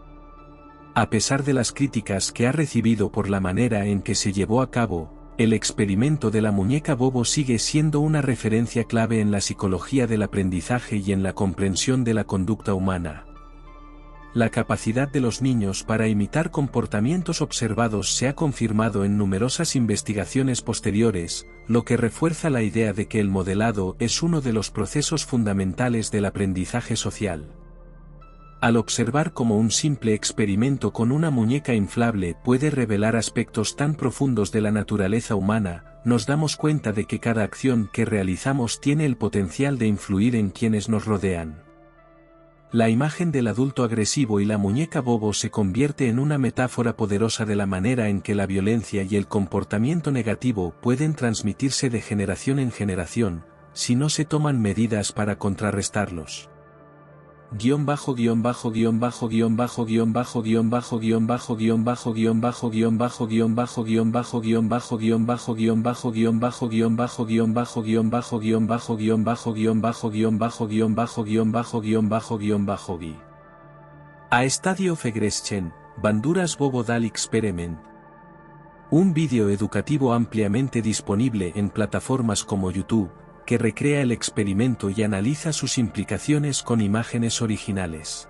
A pesar de las críticas que ha recibido por la manera en que se llevó a cabo, el experimento de la muñeca Bobo sigue siendo una referencia clave en la psicología del aprendizaje y en la comprensión de la conducta humana. La capacidad de los niños para imitar comportamientos observados se ha confirmado en numerosas investigaciones posteriores, lo que refuerza la idea de que el modelado es uno de los procesos fundamentales del aprendizaje social. Al observar cómo un simple experimento con una muñeca inflable puede revelar aspectos tan profundos de la naturaleza humana, nos damos cuenta de que cada acción que realizamos tiene el potencial de influir en quienes nos rodean. La imagen del adulto agresivo y la muñeca Bobo se convierte en una metáfora poderosa de la manera en que la violencia y el comportamiento negativo pueden transmitirse de generación en generación, si no se toman medidas para contrarrestarlos. A Estadio Fegreschen, Banduras Bobo Dal Experiment. Un vídeo educativo ampliamente disponible en plataformas como YouTube, que recrea el experimento y analiza sus implicaciones con imágenes originales.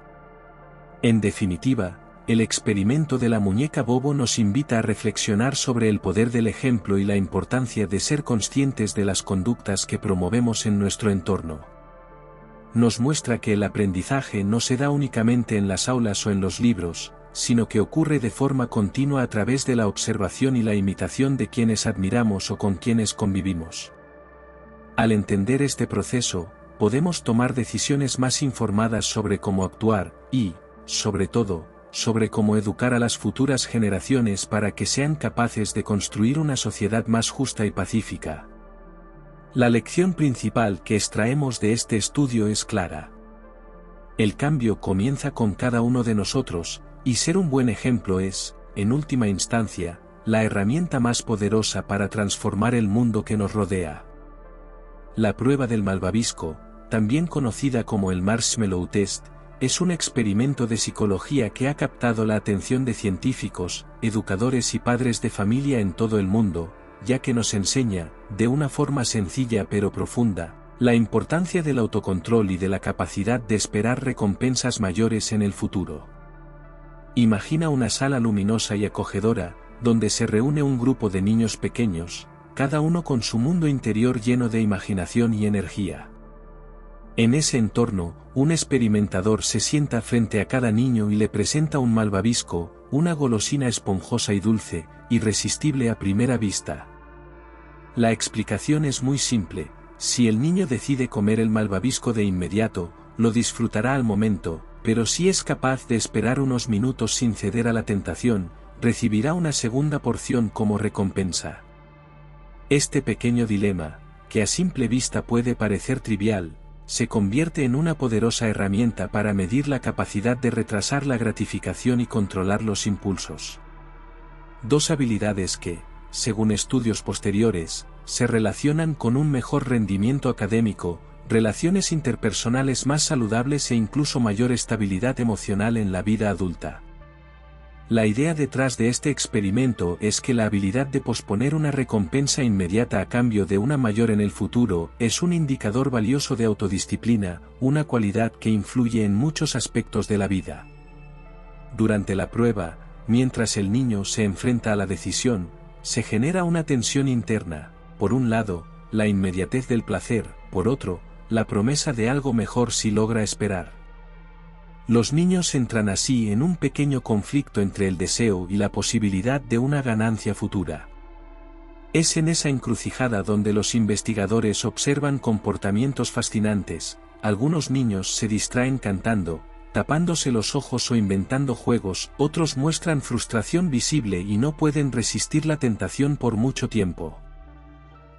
En definitiva, el experimento de la muñeca Bobo nos invita a reflexionar sobre el poder del ejemplo y la importancia de ser conscientes de las conductas que promovemos en nuestro entorno. Nos muestra que el aprendizaje no se da únicamente en las aulas o en los libros, sino que ocurre de forma continua a través de la observación y la imitación de quienes admiramos o con quienes convivimos. Al entender este proceso, podemos tomar decisiones más informadas sobre cómo actuar y, sobre todo, sobre cómo educar a las futuras generaciones para que sean capaces de construir una sociedad más justa y pacífica. La lección principal que extraemos de este estudio es clara. El cambio comienza con cada uno de nosotros, y ser un buen ejemplo es, en última instancia, la herramienta más poderosa para transformar el mundo que nos rodea. La prueba del malvavisco, también conocida como el Marshmallow Test, es un experimento de psicología que ha captado la atención de científicos, educadores y padres de familia en todo el mundo, ya que nos enseña, de una forma sencilla pero profunda, la importancia del autocontrol y de la capacidad de esperar recompensas mayores en el futuro. Imagina una sala luminosa y acogedora, donde se reúne un grupo de niños pequeños, cada uno con su mundo interior lleno de imaginación y energía. En ese entorno, un experimentador se sienta frente a cada niño y le presenta un malvavisco, una golosina esponjosa y dulce, irresistible a primera vista. La explicación es muy simple: si el niño decide comer el malvavisco de inmediato, lo disfrutará al momento, pero si es capaz de esperar unos minutos sin ceder a la tentación, recibirá una segunda porción como recompensa. Este pequeño dilema, que a simple vista puede parecer trivial, se convierte en una poderosa herramienta para medir la capacidad de retrasar la gratificación y controlar los impulsos. Dos habilidades que, según estudios posteriores, se relacionan con un mejor rendimiento académico, relaciones interpersonales más saludables e incluso mayor estabilidad emocional en la vida adulta. La idea detrás de este experimento es que la habilidad de posponer una recompensa inmediata a cambio de una mayor en el futuro es un indicador valioso de autodisciplina, una cualidad que influye en muchos aspectos de la vida. Durante la prueba, mientras el niño se enfrenta a la decisión, se genera una tensión interna: por un lado, la inmediatez del placer, por otro, la promesa de algo mejor si logra esperar. Los niños entran así en un pequeño conflicto entre el deseo y la posibilidad de una ganancia futura. Es en esa encrucijada donde los investigadores observan comportamientos fascinantes. Algunos niños se distraen cantando, tapándose los ojos o inventando juegos, otros muestran frustración visible y no pueden resistir la tentación por mucho tiempo.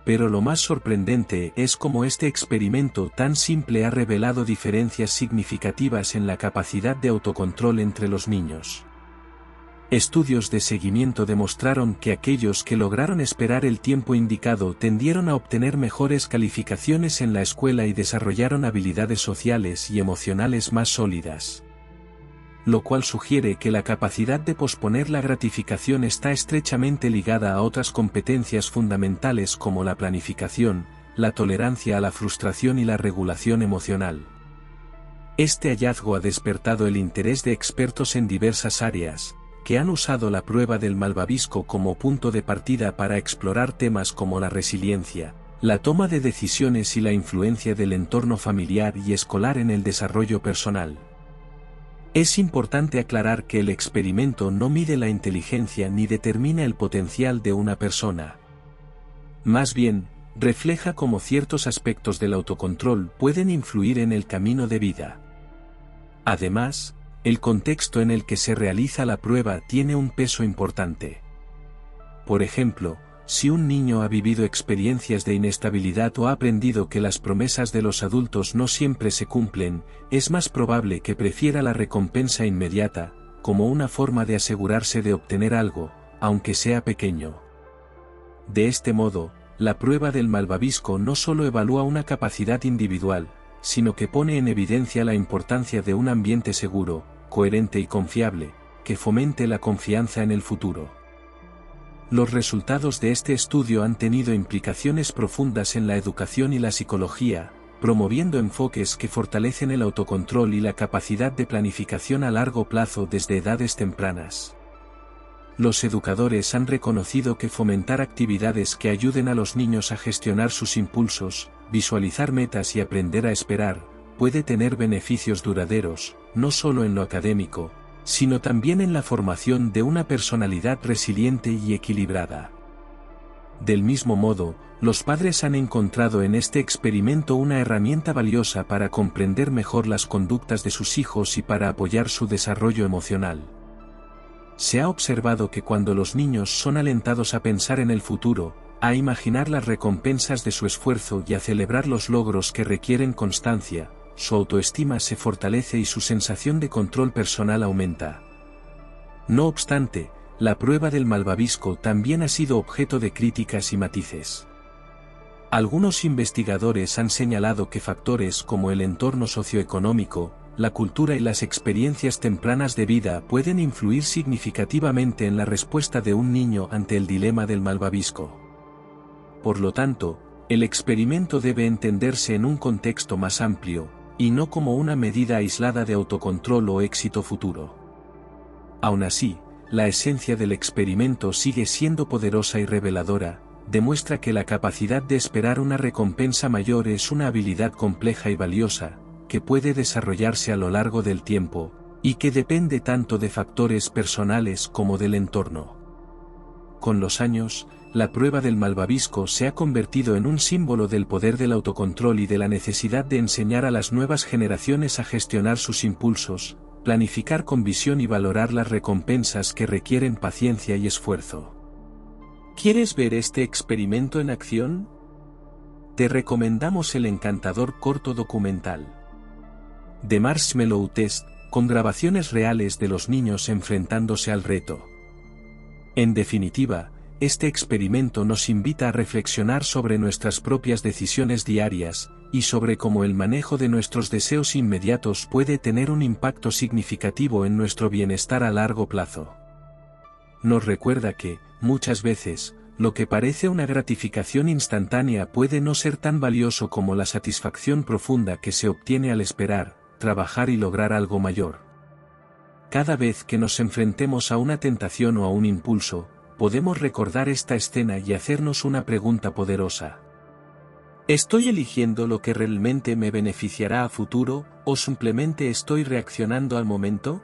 Pero lo más sorprendente es cómo este experimento tan simple ha revelado diferencias significativas en la capacidad de autocontrol entre los niños. Estudios de seguimiento demostraron que aquellos que lograron esperar el tiempo indicado tendieron a obtener mejores calificaciones en la escuela y desarrollaron habilidades sociales y emocionales más sólidas. Lo cual sugiere que la capacidad de posponer la gratificación está estrechamente ligada a otras competencias fundamentales como la planificación, la tolerancia a la frustración y la regulación emocional. Este hallazgo ha despertado el interés de expertos en diversas áreas, que han usado la prueba del malvavisco como punto de partida para explorar temas como la resiliencia, la toma de decisiones y la influencia del entorno familiar y escolar en el desarrollo personal. Es importante aclarar que el experimento no mide la inteligencia ni determina el potencial de una persona. Más bien, refleja cómo ciertos aspectos del autocontrol pueden influir en el camino de vida. Además, el contexto en el que se realiza la prueba tiene un peso importante. Por ejemplo, si un niño ha vivido experiencias de inestabilidad o ha aprendido que las promesas de los adultos no siempre se cumplen, es más probable que prefiera la recompensa inmediata, como una forma de asegurarse de obtener algo, aunque sea pequeño. De este modo, la prueba del malvavisco no solo evalúa una capacidad individual, sino que pone en evidencia la importancia de un ambiente seguro, coherente y confiable, que fomente la confianza en el futuro. Los resultados de este estudio han tenido implicaciones profundas en la educación y la psicología, promoviendo enfoques que fortalecen el autocontrol y la capacidad de planificación a largo plazo desde edades tempranas. Los educadores han reconocido que fomentar actividades que ayuden a los niños a gestionar sus impulsos, visualizar metas y aprender a esperar, puede tener beneficios duraderos, no solo en lo académico, sino también en la formación de una personalidad resiliente y equilibrada. Del mismo modo, los padres han encontrado en este experimento una herramienta valiosa para comprender mejor las conductas de sus hijos y para apoyar su desarrollo emocional. Se ha observado que cuando los niños son alentados a pensar en el futuro, a imaginar las recompensas de su esfuerzo y a celebrar los logros que requieren constancia, su autoestima se fortalece y su sensación de control personal aumenta. No obstante, la prueba del malvavisco también ha sido objeto de críticas y matices. Algunos investigadores han señalado que factores como el entorno socioeconómico, la cultura y las experiencias tempranas de vida pueden influir significativamente en la respuesta de un niño ante el dilema del malvavisco. Por lo tanto, el experimento debe entenderse en un contexto más amplio, y no como una medida aislada de autocontrol o éxito futuro. Aún así, la esencia del experimento sigue siendo poderosa y reveladora, demuestra que la capacidad de esperar una recompensa mayor es una habilidad compleja y valiosa, que puede desarrollarse a lo largo del tiempo, y que depende tanto de factores personales como del entorno. Con los años, la prueba del malvavisco se ha convertido en un símbolo del poder del autocontrol y de la necesidad de enseñar a las nuevas generaciones a gestionar sus impulsos, planificar con visión y valorar las recompensas que requieren paciencia y esfuerzo. ¿Quieres ver este experimento en acción? Te recomendamos el encantador corto documental The Marshmallow Test, con grabaciones reales de los niños enfrentándose al reto. En definitiva, este experimento nos invita a reflexionar sobre nuestras propias decisiones diarias, y sobre cómo el manejo de nuestros deseos inmediatos puede tener un impacto significativo en nuestro bienestar a largo plazo. Nos recuerda que, muchas veces, lo que parece una gratificación instantánea puede no ser tan valioso como la satisfacción profunda que se obtiene al esperar, trabajar y lograr algo mayor. Cada vez que nos enfrentemos a una tentación o a un impulso, podemos recordar esta escena y hacernos una pregunta poderosa. ¿Estoy eligiendo lo que realmente me beneficiará a futuro, o simplemente estoy reaccionando al momento?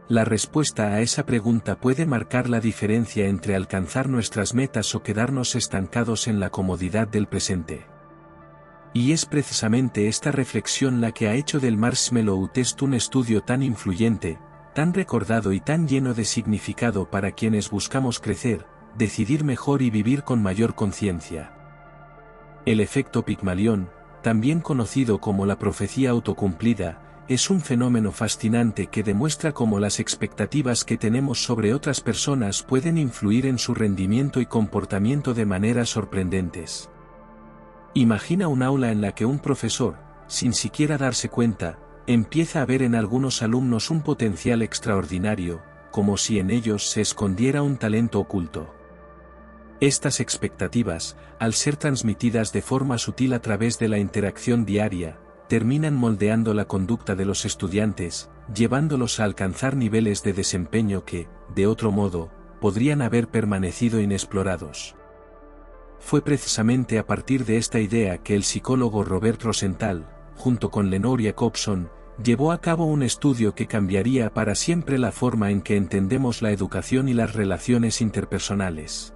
La respuesta a esa pregunta puede marcar la diferencia entre alcanzar nuestras metas o quedarnos estancados en la comodidad del presente. Y es precisamente esta reflexión la que ha hecho del Marshmallow Test un estudio tan influyente, tan recordado y tan lleno de significado para quienes buscamos crecer, decidir mejor y vivir con mayor conciencia. El efecto Pigmalión, también conocido como la profecía autocumplida, es un fenómeno fascinante que demuestra cómo las expectativas que tenemos sobre otras personas pueden influir en su rendimiento y comportamiento de maneras sorprendentes. Imagina un aula en la que un profesor, sin siquiera darse cuenta, empieza a ver en algunos alumnos un potencial extraordinario, como si en ellos se escondiera un talento oculto. Estas expectativas, al ser transmitidas de forma sutil a través de la interacción diaria, terminan moldeando la conducta de los estudiantes, llevándolos a alcanzar niveles de desempeño que, de otro modo, podrían haber permanecido inexplorados. Fue precisamente a partir de esta idea que el psicólogo Robert Rosenthal, junto con Lenore Jacobson, llevó a cabo un estudio que cambiaría para siempre la forma en que entendemos la educación y las relaciones interpersonales.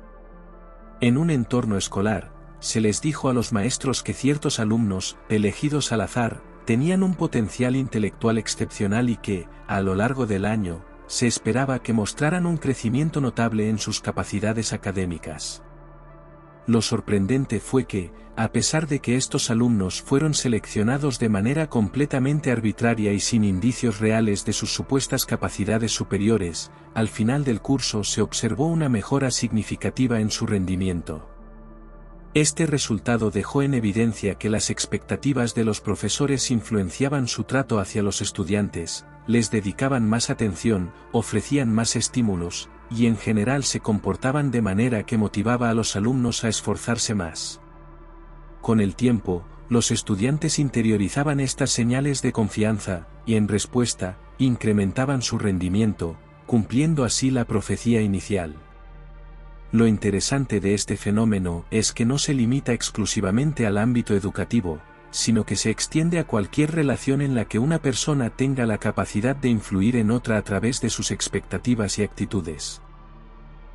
En un entorno escolar, se les dijo a los maestros que ciertos alumnos, elegidos al azar, tenían un potencial intelectual excepcional y que, a lo largo del año, se esperaba que mostraran un crecimiento notable en sus capacidades académicas. Lo sorprendente fue que, a pesar de que estos alumnos fueron seleccionados de manera completamente arbitraria y sin indicios reales de sus supuestas capacidades superiores, al final del curso se observó una mejora significativa en su rendimiento. Este resultado dejó en evidencia que las expectativas de los profesores influenciaban su trato hacia los estudiantes, les dedicaban más atención, ofrecían más estímulos, y en general se comportaban de manera que motivaba a los alumnos a esforzarse más. Con el tiempo, los estudiantes interiorizaban estas señales de confianza, y en respuesta, incrementaban su rendimiento, cumpliendo así la profecía inicial. Lo interesante de este fenómeno es que no se limita exclusivamente al ámbito educativo, sino que se extiende a cualquier relación en la que una persona tenga la capacidad de influir en otra a través de sus expectativas y actitudes.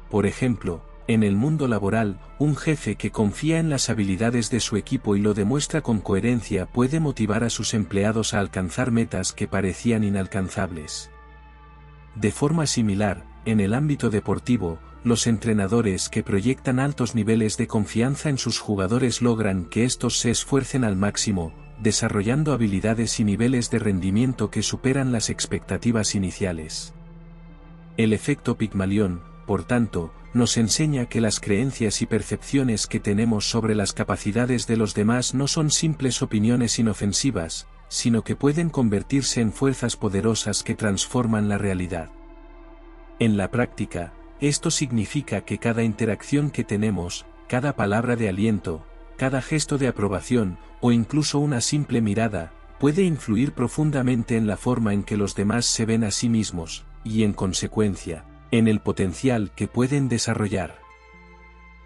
Por ejemplo, en el mundo laboral, un jefe que confía en las habilidades de su equipo y lo demuestra con coherencia puede motivar a sus empleados a alcanzar metas que parecían inalcanzables. De forma similar, en el ámbito deportivo, los entrenadores que proyectan altos niveles de confianza en sus jugadores logran que estos se esfuercen al máximo, desarrollando habilidades y niveles de rendimiento que superan las expectativas iniciales. El efecto Pigmalión, por tanto, nos enseña que las creencias y percepciones que tenemos sobre las capacidades de los demás no son simples opiniones inofensivas, sino que pueden convertirse en fuerzas poderosas que transforman la realidad. En la práctica, esto significa que cada interacción que tenemos, cada palabra de aliento, cada gesto de aprobación, o incluso una simple mirada, puede influir profundamente en la forma en que los demás se ven a sí mismos, y en consecuencia, en el potencial que pueden desarrollar.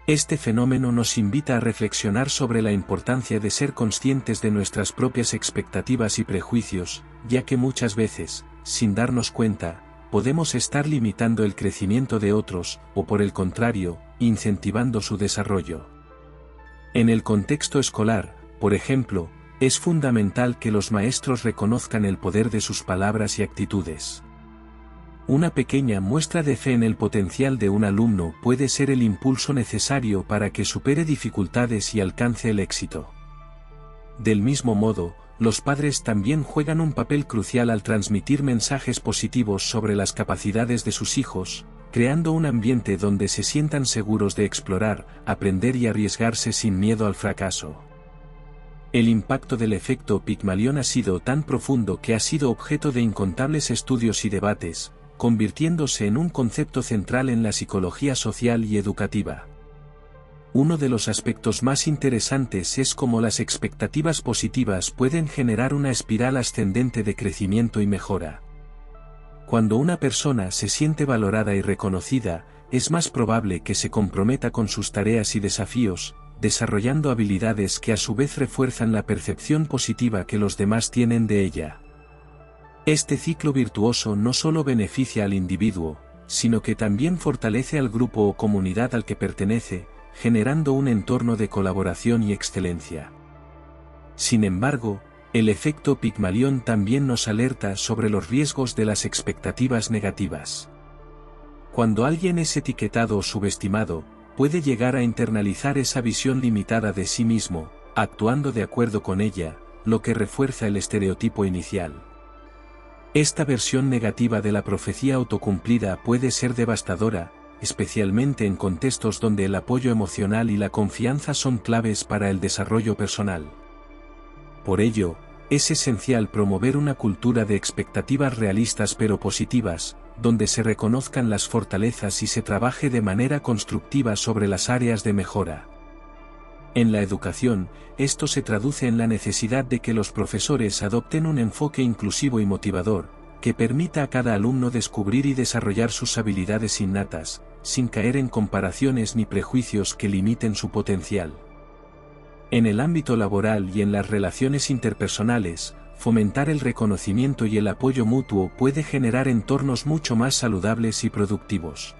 Este fenómeno nos invita a reflexionar sobre la importancia de ser conscientes de nuestras propias expectativas y prejuicios, ya que muchas veces, sin darnos cuenta, podemos estar limitando el crecimiento de otros, o por el contrario, incentivando su desarrollo. En el contexto escolar, por ejemplo, es fundamental que los maestros reconozcan el poder de sus palabras y actitudes. Una pequeña muestra de fe en el potencial de un alumno puede ser el impulso necesario para que supere dificultades y alcance el éxito. Del mismo modo, los padres también juegan un papel crucial al transmitir mensajes positivos sobre las capacidades de sus hijos, creando un ambiente donde se sientan seguros de explorar, aprender y arriesgarse sin miedo al fracaso. El impacto del efecto Pigmalión ha sido tan profundo que ha sido objeto de incontables estudios y debates, convirtiéndose en un concepto central en la psicología social y educativa. Uno de los aspectos más interesantes es cómo las expectativas positivas pueden generar una espiral ascendente de crecimiento y mejora. Cuando una persona se siente valorada y reconocida, es más probable que se comprometa con sus tareas y desafíos, desarrollando habilidades que a su vez refuerzan la percepción positiva que los demás tienen de ella. Este ciclo virtuoso no solo beneficia al individuo, sino que también fortalece al grupo o comunidad al que pertenece, generando un entorno de colaboración y excelencia. Sin embargo, el efecto Pigmalión también nos alerta sobre los riesgos de las expectativas negativas. Cuando alguien es etiquetado o subestimado, puede llegar a internalizar esa visión limitada de sí mismo, actuando de acuerdo con ella, lo que refuerza el estereotipo inicial. Esta versión negativa de la profecía autocumplida puede ser devastadora, especialmente en contextos donde el apoyo emocional y la confianza son claves para el desarrollo personal. Por ello, es esencial promover una cultura de expectativas realistas pero positivas, donde se reconozcan las fortalezas y se trabaje de manera constructiva sobre las áreas de mejora. En la educación, esto se traduce en la necesidad de que los profesores adopten un enfoque inclusivo y motivador, que permita a cada alumno descubrir y desarrollar sus habilidades innatas, sin caer en comparaciones ni prejuicios que limiten su potencial. En el ámbito laboral y en las relaciones interpersonales, fomentar el reconocimiento y el apoyo mutuo puede generar entornos mucho más saludables y productivos.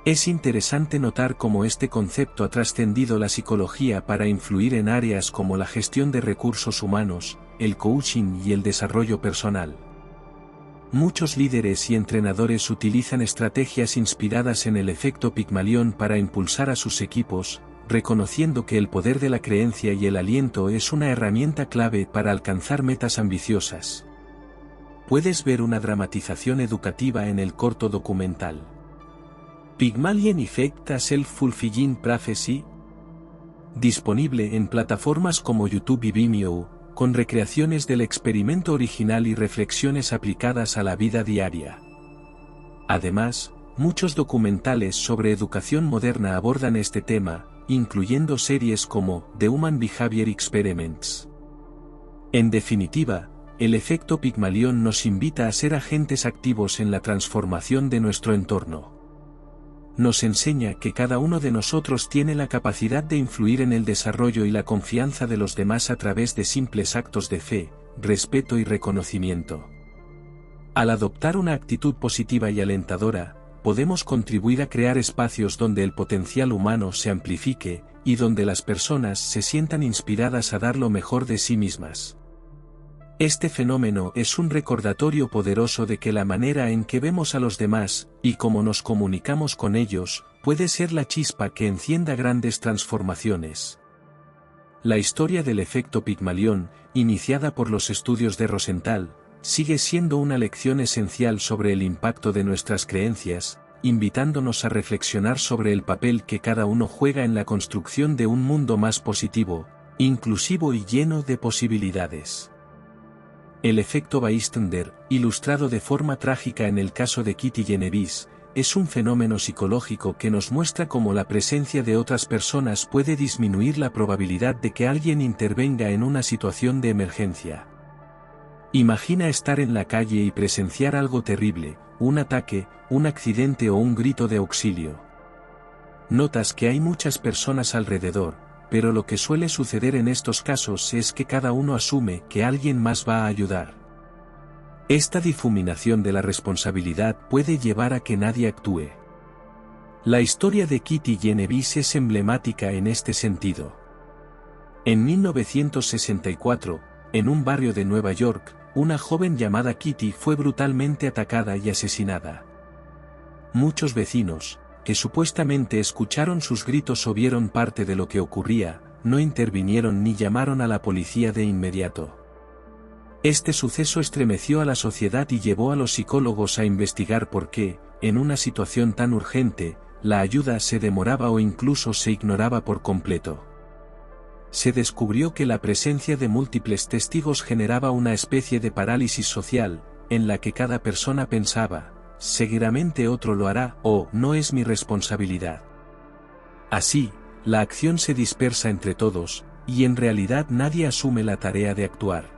Es interesante notar cómo este concepto ha trascendido la psicología para influir en áreas como la gestión de recursos humanos, el coaching y el desarrollo personal. Muchos líderes y entrenadores utilizan estrategias inspiradas en el efecto Pigmalión para impulsar a sus equipos, reconociendo que el poder de la creencia y el aliento es una herramienta clave para alcanzar metas ambiciosas. Puedes ver una dramatización educativa en el corto documental Pygmalion Effect: A Self-Fulfilling Prophecy, disponible en plataformas como YouTube y Vimeo, con recreaciones del experimento original y reflexiones aplicadas a la vida diaria. Además, muchos documentales sobre educación moderna abordan este tema, incluyendo series como The Human Behavior Experiments. En definitiva, el efecto Pigmalión nos invita a ser agentes activos en la transformación de nuestro entorno. Nos enseña que cada uno de nosotros tiene la capacidad de influir en el desarrollo y la confianza de los demás a través de simples actos de fe, respeto y reconocimiento. Al adoptar una actitud positiva y alentadora, podemos contribuir a crear espacios donde el potencial humano se amplifique, y donde las personas se sientan inspiradas a dar lo mejor de sí mismas. Este fenómeno es un recordatorio poderoso de que la manera en que vemos a los demás, y cómo nos comunicamos con ellos, puede ser la chispa que encienda grandes transformaciones. La historia del efecto Pigmalión, iniciada por los estudios de Rosenthal, sigue siendo una lección esencial sobre el impacto de nuestras creencias, invitándonos a reflexionar sobre el papel que cada uno juega en la construcción de un mundo más positivo, inclusivo y lleno de posibilidades. El efecto Bystander, ilustrado de forma trágica en el caso de Kitty Genovese, es un fenómeno psicológico que nos muestra cómo la presencia de otras personas puede disminuir la probabilidad de que alguien intervenga en una situación de emergencia. Imagina estar en la calle y presenciar algo terrible, un ataque, un accidente o un grito de auxilio. Notas que hay muchas personas alrededor, pero lo que suele suceder en estos casos es que cada uno asume que alguien más va a ayudar. Esta difuminación de la responsabilidad puede llevar a que nadie actúe. La historia de Kitty Genovese es emblemática en este sentido. En 1964, en un barrio de Nueva York, una joven llamada Kitty fue brutalmente atacada y asesinada. Muchos vecinos, que supuestamente escucharon sus gritos o vieron parte de lo que ocurría, no intervinieron ni llamaron a la policía de inmediato. Este suceso estremeció a la sociedad y llevó a los psicólogos a investigar por qué, en una situación tan urgente, la ayuda se demoraba o incluso se ignoraba por completo. Se descubrió que la presencia de múltiples testigos generaba una especie de parálisis social, en la que cada persona pensaba, seguramente otro lo hará, o no es mi responsabilidad. Así, la acción se dispersa entre todos, y en realidad nadie asume la tarea de actuar.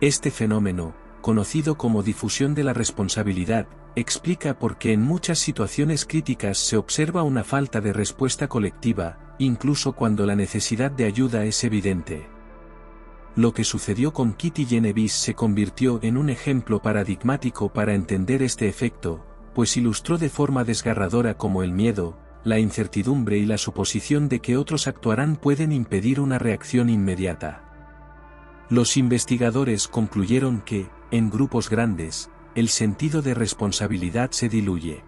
Este fenómeno, conocido como difusión de la responsabilidad, explica por qué en muchas situaciones críticas se observa una falta de respuesta colectiva, incluso cuando la necesidad de ayuda es evidente. Lo que sucedió con Kitty Genovese se convirtió en un ejemplo paradigmático para entender este efecto, pues ilustró de forma desgarradora cómo el miedo, la incertidumbre y la suposición de que otros actuarán pueden impedir una reacción inmediata. Los investigadores concluyeron que, en grupos grandes, el sentido de responsabilidad se diluye.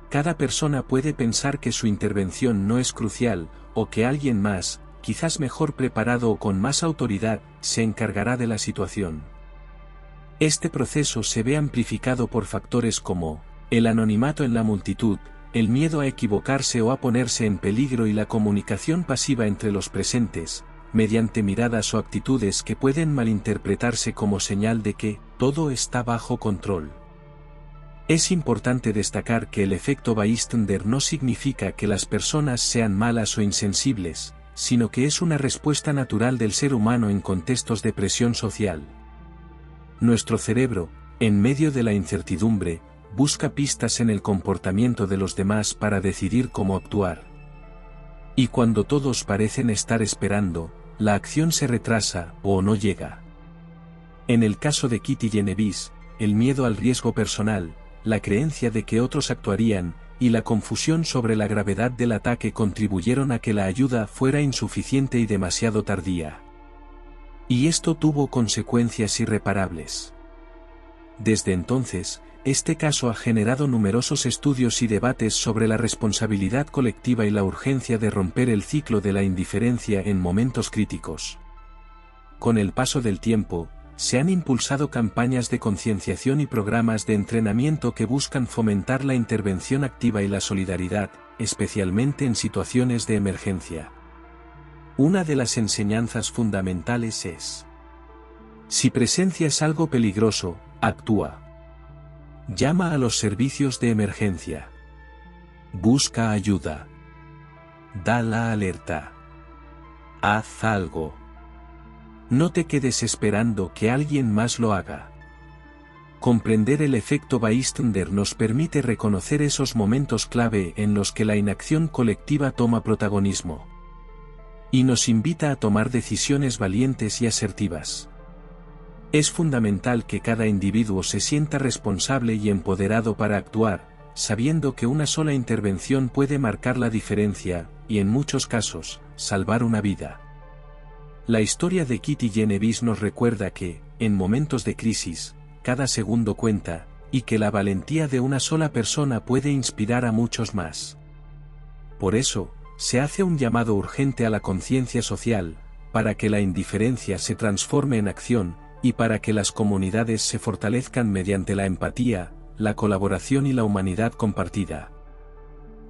Cada persona puede pensar que su intervención no es crucial, o que alguien más, quizás mejor preparado o con más autoridad, se encargará de la situación. Este proceso se ve amplificado por factores como el anonimato en la multitud, el miedo a equivocarse o a ponerse en peligro y la comunicación pasiva entre los presentes, mediante miradas o actitudes que pueden malinterpretarse como señal de que todo está bajo control. Es importante destacar que el efecto Bystander no significa que las personas sean malas o insensibles, sino que es una respuesta natural del ser humano en contextos de presión social. Nuestro cerebro, en medio de la incertidumbre, busca pistas en el comportamiento de los demás para decidir cómo actuar. Y cuando todos parecen estar esperando, la acción se retrasa o no llega. En el caso de Kitty Genovese, el miedo al riesgo personal, la creencia de que otros actuarían, y la confusión sobre la gravedad del ataque contribuyeron a que la ayuda fuera insuficiente y demasiado tardía. Y esto tuvo consecuencias irreparables. Desde entonces, este caso ha generado numerosos estudios y debates sobre la responsabilidad colectiva y la urgencia de romper el ciclo de la indiferencia en momentos críticos. Con el paso del tiempo, se han impulsado campañas de concienciación y programas de entrenamiento que buscan fomentar la intervención activa y la solidaridad, especialmente en situaciones de emergencia. Una de las enseñanzas fundamentales es: si presencias algo peligroso, actúa. Llama a los servicios de emergencia. Busca ayuda. Da la alerta. Haz algo. No te quedes esperando que alguien más lo haga. Comprender el efecto Bystander nos permite reconocer esos momentos clave en los que la inacción colectiva toma protagonismo. Y nos invita a tomar decisiones valientes y asertivas. Es fundamental que cada individuo se sienta responsable y empoderado para actuar, sabiendo que una sola intervención puede marcar la diferencia, y en muchos casos, salvar una vida. La historia de Kitty Genovese nos recuerda que, en momentos de crisis, cada segundo cuenta, y que la valentía de una sola persona puede inspirar a muchos más. Por eso, se hace un llamado urgente a la conciencia social, para que la indiferencia se transforme en acción, y para que las comunidades se fortalezcan mediante la empatía, la colaboración y la humanidad compartida.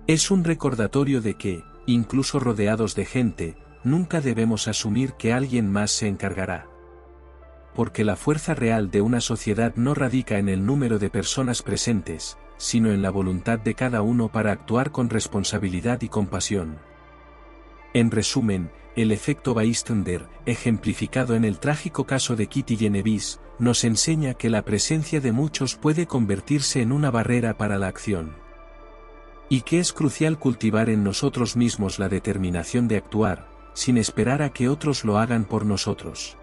Es un recordatorio de que, incluso rodeados de gente, nunca debemos asumir que alguien más se encargará. Porque la fuerza real de una sociedad no radica en el número de personas presentes, sino en la voluntad de cada uno para actuar con responsabilidad y compasión. En resumen, el efecto Bystander, ejemplificado en el trágico caso de Kitty Genovese, nos enseña que la presencia de muchos puede convertirse en una barrera para la acción. Y que es crucial cultivar en nosotros mismos la determinación de actuar, sin esperar a que otros lo hagan por nosotros.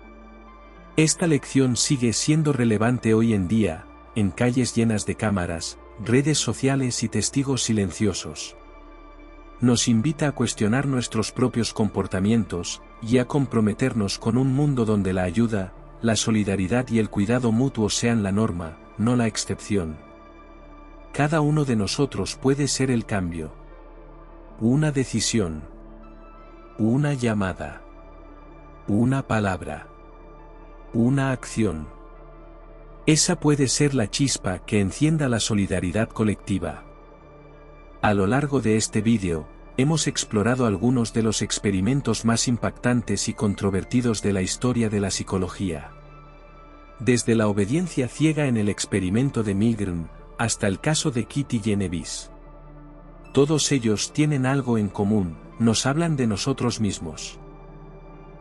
Esta lección sigue siendo relevante hoy en día, en calles llenas de cámaras, redes sociales y testigos silenciosos. Nos invita a cuestionar nuestros propios comportamientos, y a comprometernos con un mundo donde la ayuda, la solidaridad y el cuidado mutuo sean la norma, no la excepción. Cada uno de nosotros puede ser el cambio. Una decisión. Una llamada. Una palabra. Una acción. Esa puede ser la chispa que encienda la solidaridad colectiva. A lo largo de este vídeo, hemos explorado algunos de los experimentos más impactantes y controvertidos de la historia de la psicología. Desde la obediencia ciega en el experimento de Milgram, hasta el caso de Kitty Genovese. Todos ellos tienen algo en común, nos hablan de nosotros mismos.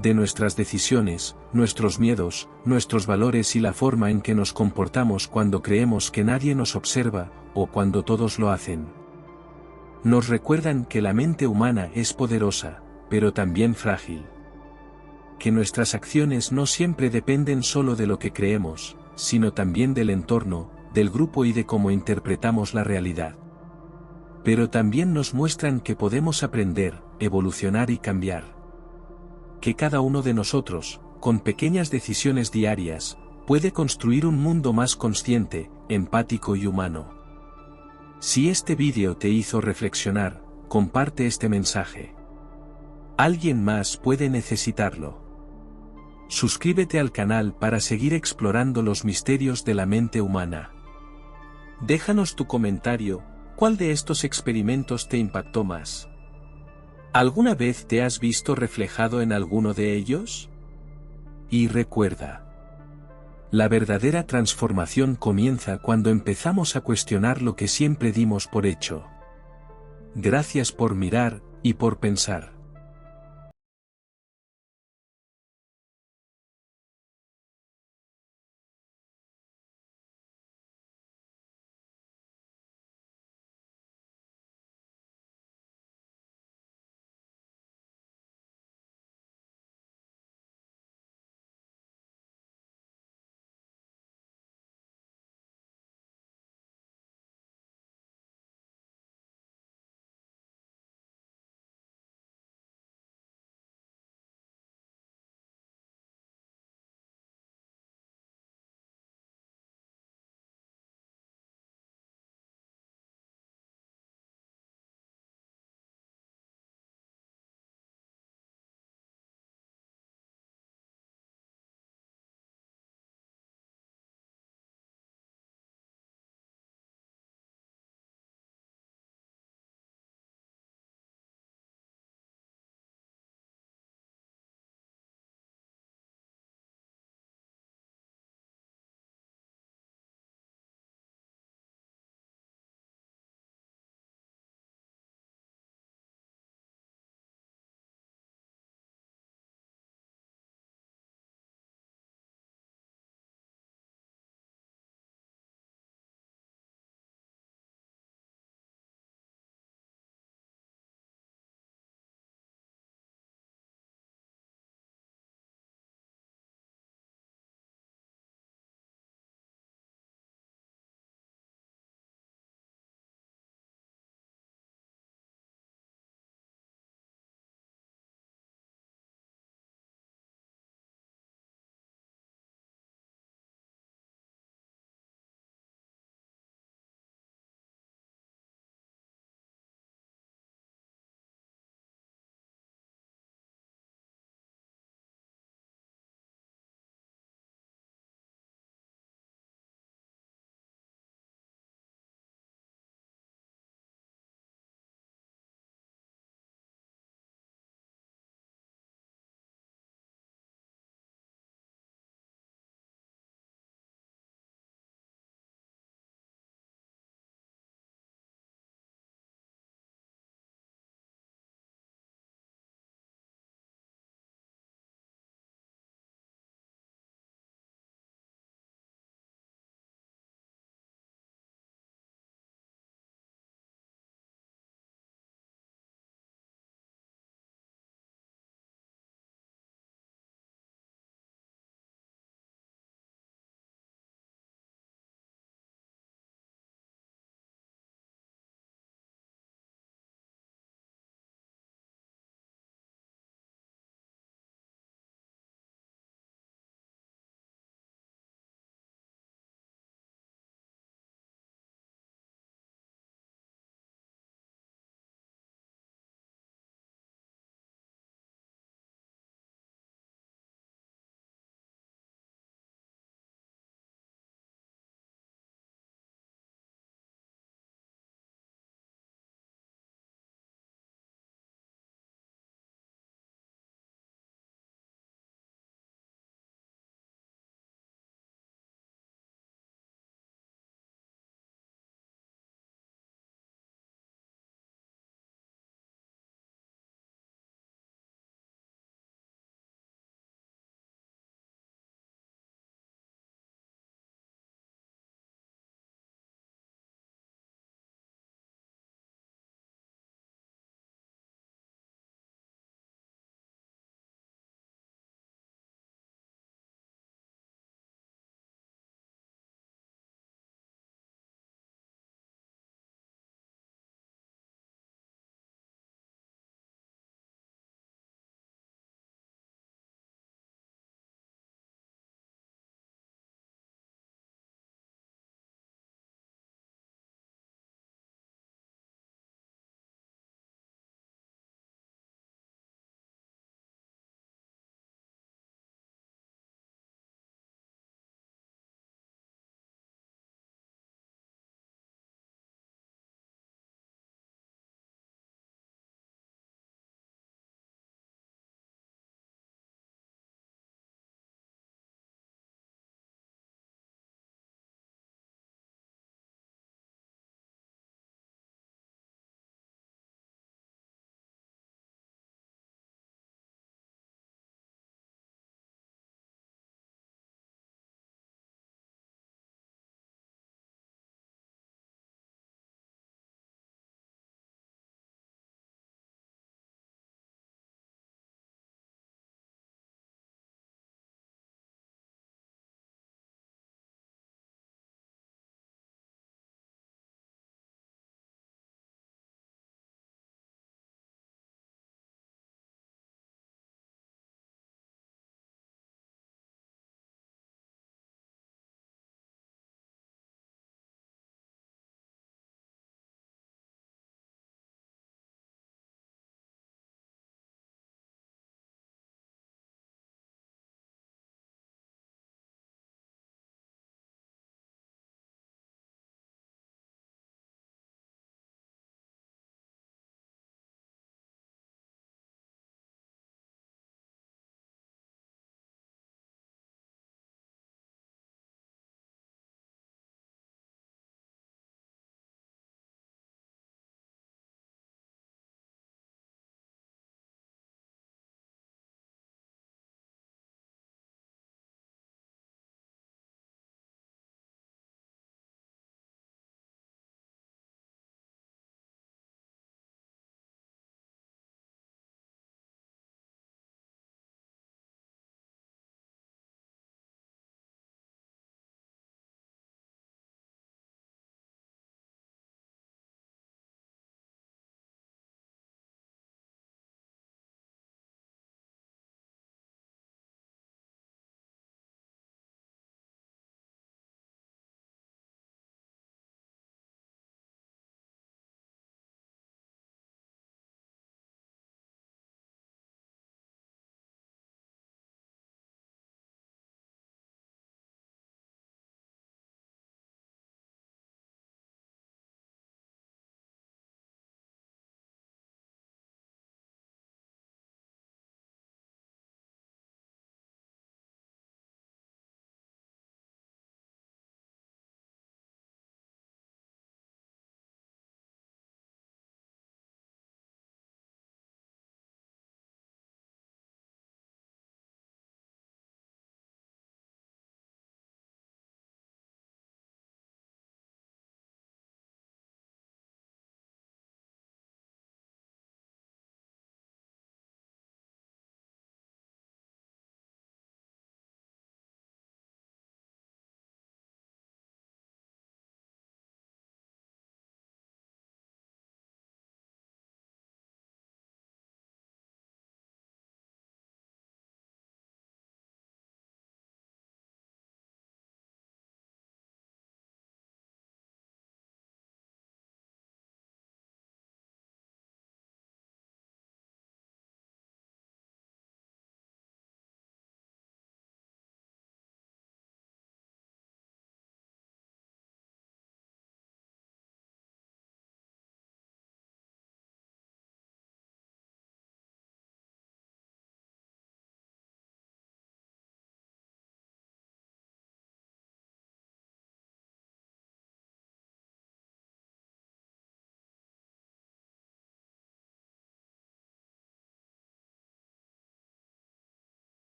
De nuestras decisiones, nuestros miedos, nuestros valores y la forma en que nos comportamos cuando creemos que nadie nos observa, o cuando todos lo hacen. Nos recuerdan que la mente humana es poderosa, pero también frágil. Que nuestras acciones no siempre dependen solo de lo que creemos, sino también del entorno, del grupo y de cómo interpretamos la realidad. Pero también nos muestran que podemos aprender, evolucionar y cambiar. Que cada uno de nosotros, con pequeñas decisiones diarias, puede construir un mundo más consciente, empático y humano. Si este vídeo te hizo reflexionar, comparte este mensaje. Alguien más puede necesitarlo. Suscríbete al canal para seguir explorando los misterios de la mente humana. Déjanos tu comentario, ¿cuál de estos experimentos te impactó más? ¿Alguna vez te has visto reflejado en alguno de ellos? Y recuerda, la verdadera transformación comienza cuando empezamos a cuestionar lo que siempre dimos por hecho. Gracias por mirar, y por pensar.